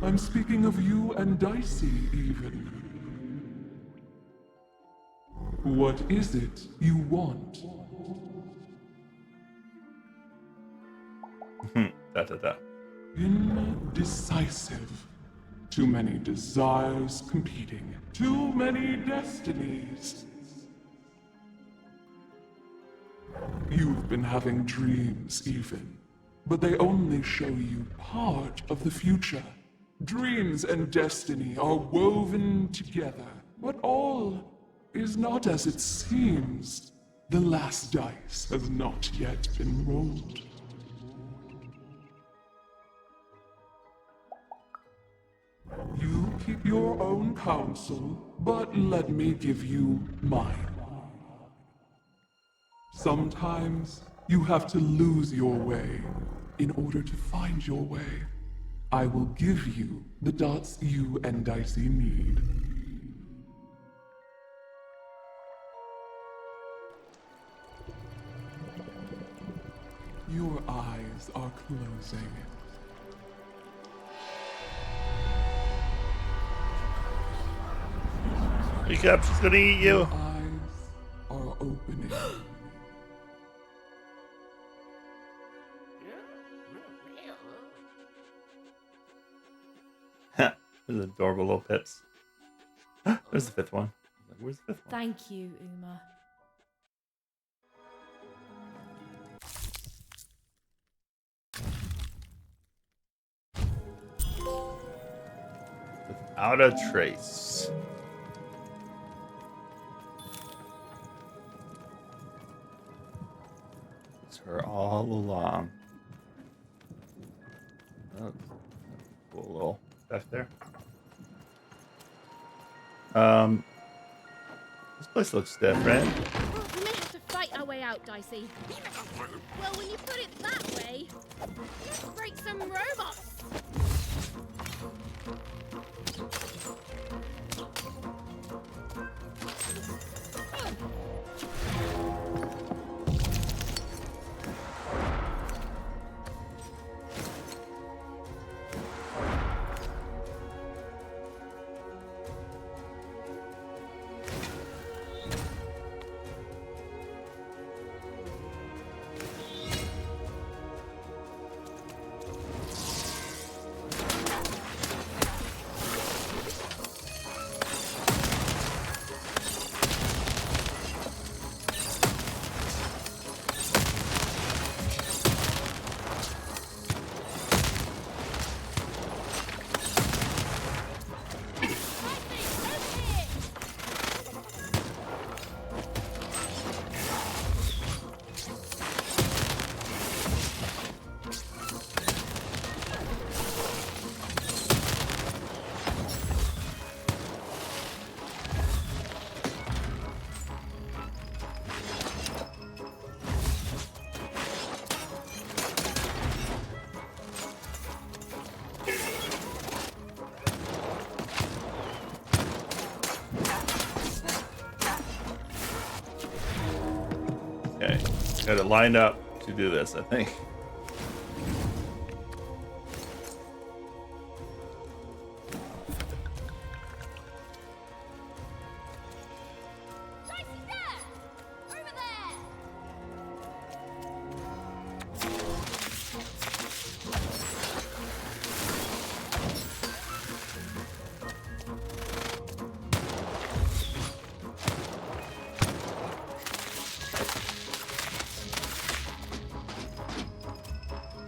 I'm speaking of you and Dicey, even. What is it you want? Indecisive. Too many desires competing. Too many destinies. You've been having dreams, even. But they only show you part of the future. Dreams and destiny are woven together, but all is not as it seems. The last dice has not yet been rolled. You keep your own counsel, but let me give you mine. Sometimes you have to lose your way in order to find your way. I will give you the dots you and Dicey need. Your eyes are closing. Wake up, she's gonna eat you. Your eyes are opening. Those adorable little pips. There's the fifth one. Where's the fifth one? Thank you, Uma. Without a trace. It's her all along. Oh, cool little stuff there. This place looks different. We may have to fight our way out, Dicey. Well, when you put it that way, let's break some robots. Okay, got it lined up to do this, I think.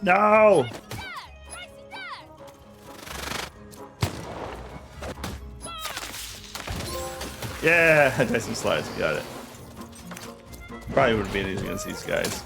No! Yeah, Dicey Slides, got it. Probably wouldn't be anything against these guys.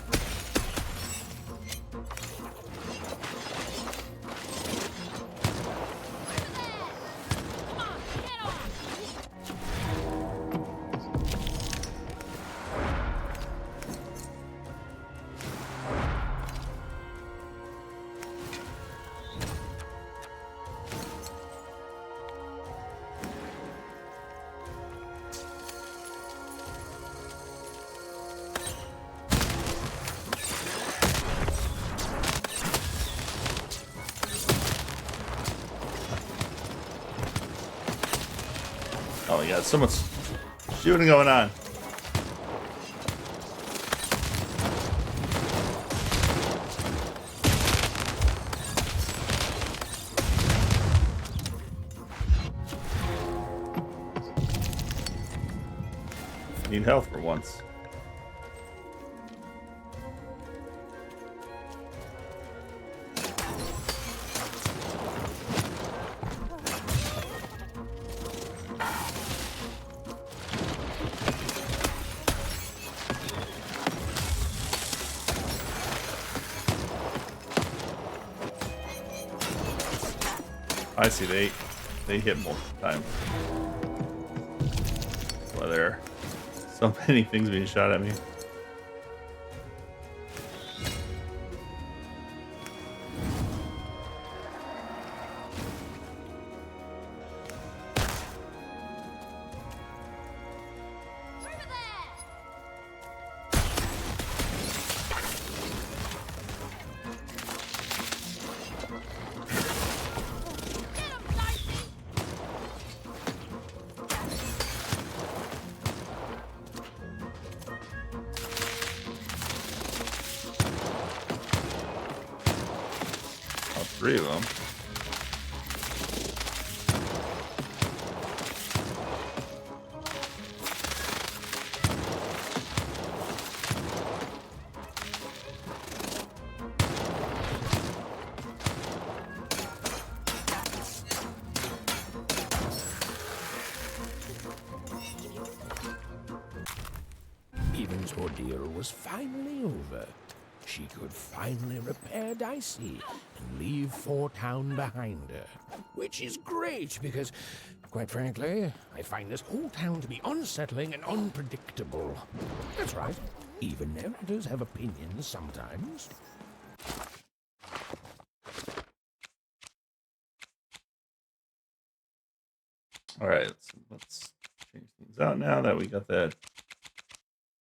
Oh my god, so much shooting going on. Need health for once. I see they hit multiple times. Well, there are so many things being shot at me. Three of them. Even's ordeal was finally over. She could finally repair Dicey and leave Fort Town behind her. Which is great because, quite frankly, I find this whole town to be unsettling and unpredictable. That's right. Even narrators have opinions sometimes. Alright, let's change things out now that we got that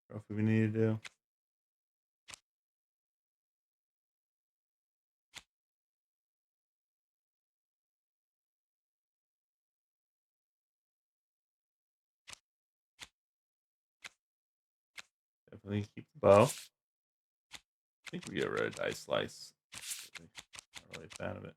trophy we need to do. Definitely keep the bow. I think we get rid of Dice Slice. Not really a fan of it.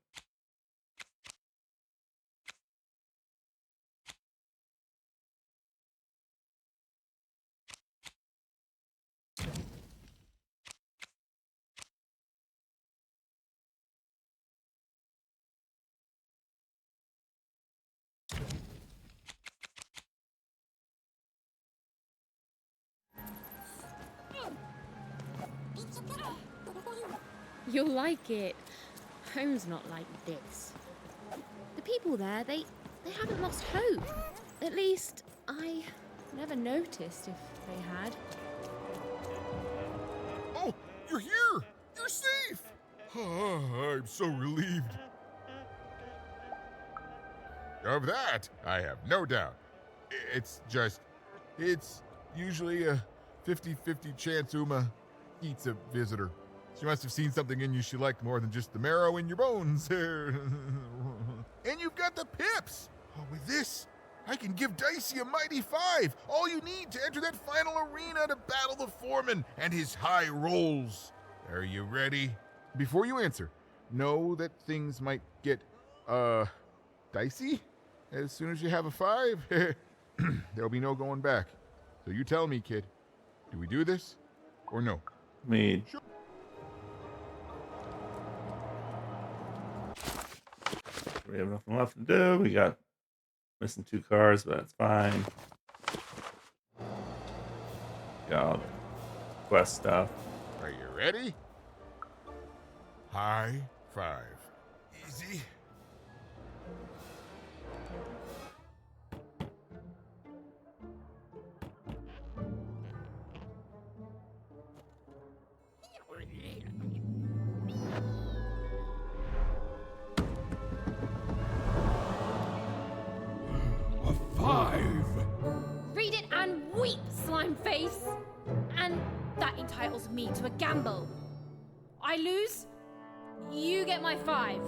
You'll like it. Home's not like this. The people there, they haven't lost hope. At least, I never noticed if they had. Oh, you're here! You're safe! I'm so relieved. Of that, I have no doubt. It's usually a 50-50 chance Uma eats a visitor. She must have seen something in you she liked more than just the marrow in your bones. And you've got the pips! Oh, with this, I can give Dicey a mighty 5. All you need to enter that final arena to battle the foreman and his high rolls. Are you ready? Before you answer, know that things might get, dicey as soon as you have a 5. There'll be no going back. So you tell me, kid. Do we do this or no? Me. Sure. We have nothing left to do. We got missing 2 cars, but that's fine. go. Quest stuff. Are you ready? High five. Easy. A 5. Read it and weep, slime face. And that entitles me to a gamble. I lose, you get my 5.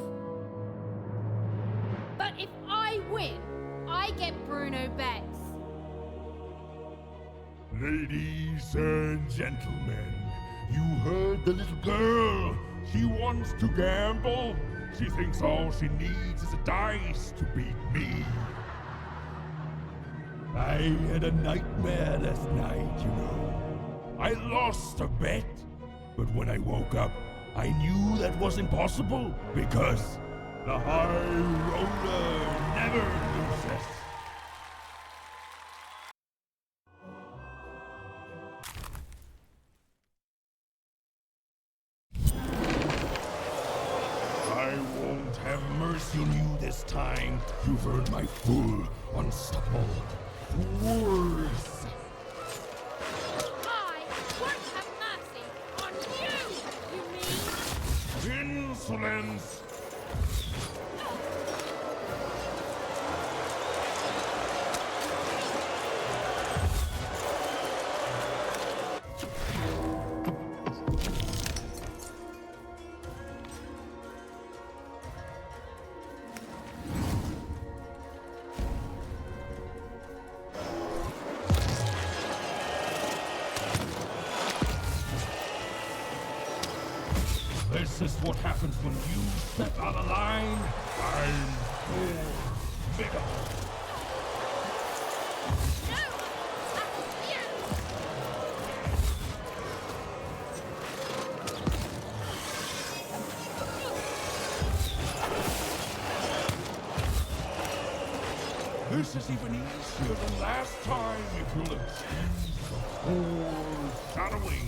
But if I win, I get Bruno Betts. Ladies and gentlemen, you heard the little girl. She wants to gamble. She thinks all she needs is a dice to beat me. I had a nightmare last night, you know. I lost a bet, but when I woke up, I knew that was impossible because the high roller never loses. I won't have mercy on you this time. You've earned my full, unstoppable force. I won't have mercy on you, you mean? Insolence! This is what happens when you step out of line. I'm bigger. This is even easier than last time, if you'll excuse the foreshadowing.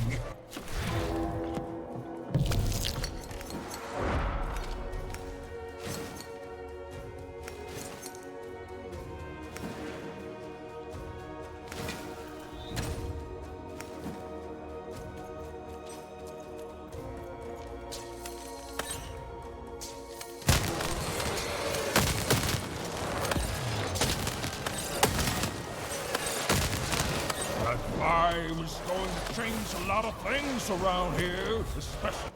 That 5 is going to change a lot of things around here, especially.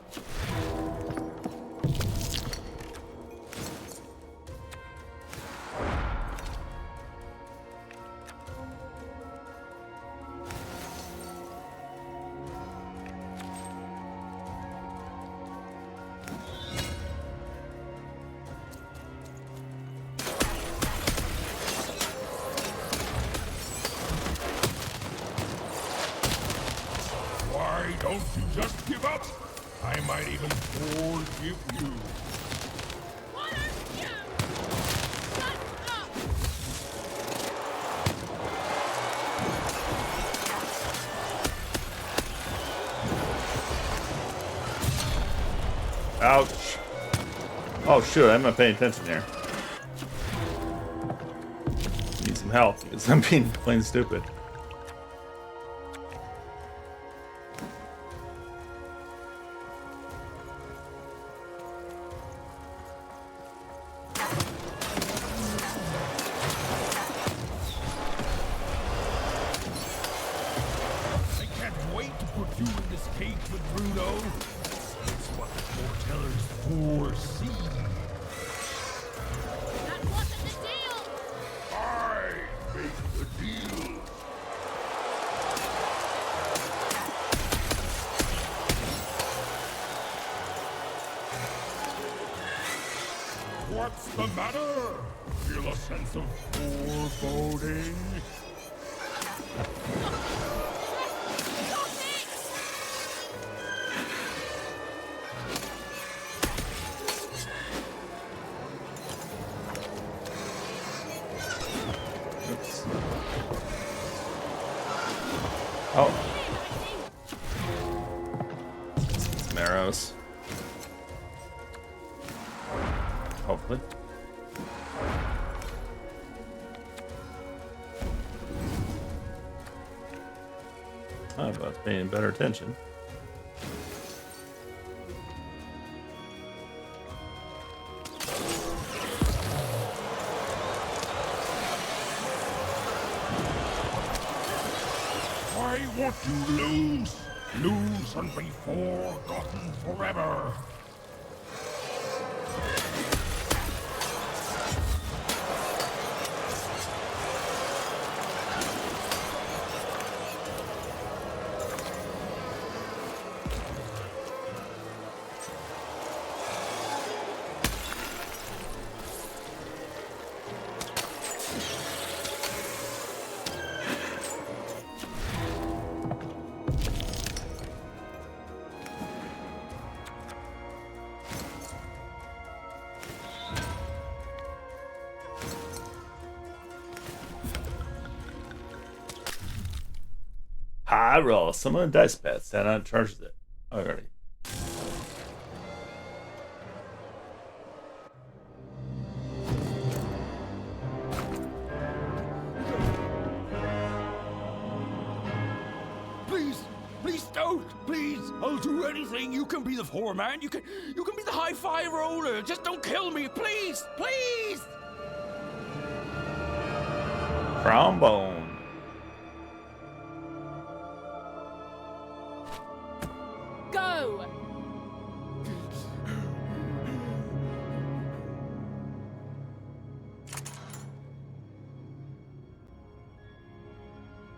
Why don't you just give up? I might even forgive you. Why don't you shut up? Ouch. Oh shoot, I'm not paying attention here. Need some help because I'm being plain stupid. I can't wait to put you in this cage with Bruno. It's what the foretellers foresee. That wasn't the deal! I make the deal. What's the matter? Feel a sense of foreboding? Oh. Oh, but it's paying better attention. I want to lose. Lose and be forgotten forever. High roll. Summon a dice pad. Stand on charges it. Alrighty. Please don't. Please, I'll do anything. You can be the foreman. You can be the high-five roller. Just don't kill me, please, please. Trombone. Go!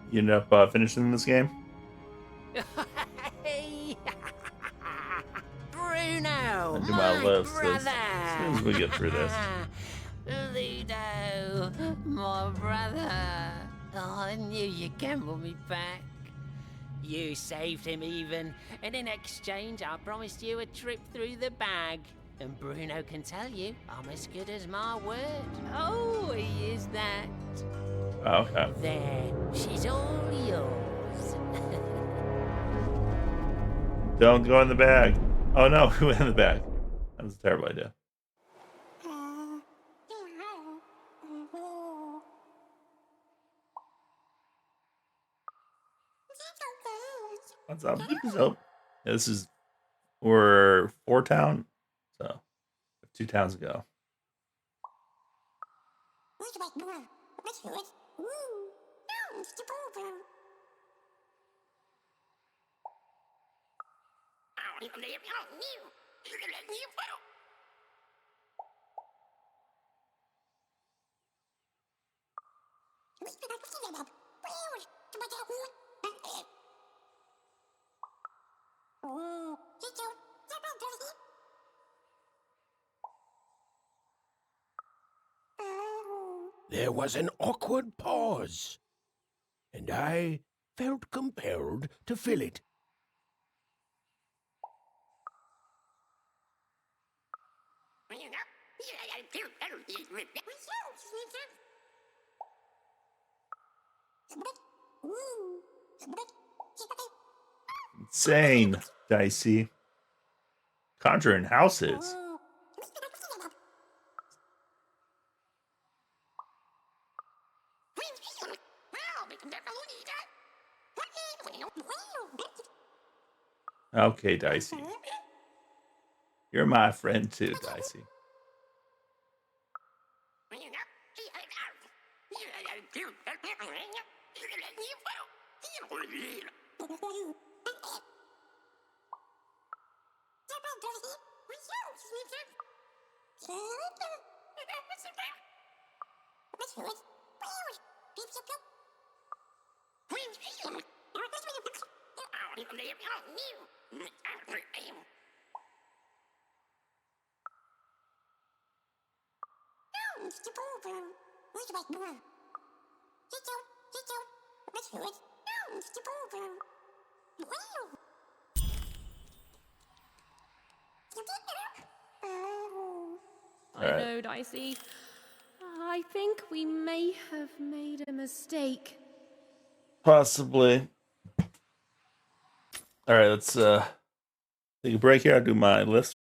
You end up finishing this game? Bruno, I'll do my list as soon as we get through this. Ludo, my brother. Oh, I knew you'd gamble me back. You saved him even, and in exchange I promised you a trip through the bag. And Bruno can tell you I'm as good as my word. Oh, he is that. Okay. There, she's all yours. Don't go in the bag. Oh no, who went in the bag? That was a terrible idea. What's up? So, yeah, this is we're 4 town, so 2 towns ago. There was an awkward pause, and I felt compelled to fill it. Insane, Dicey. Conjuring houses. Okay, Dicey. You're my friend too, Dicey. I know, Dicey. I think we may have made a mistake. Possibly. All right, let's take a break here. I'll do my list.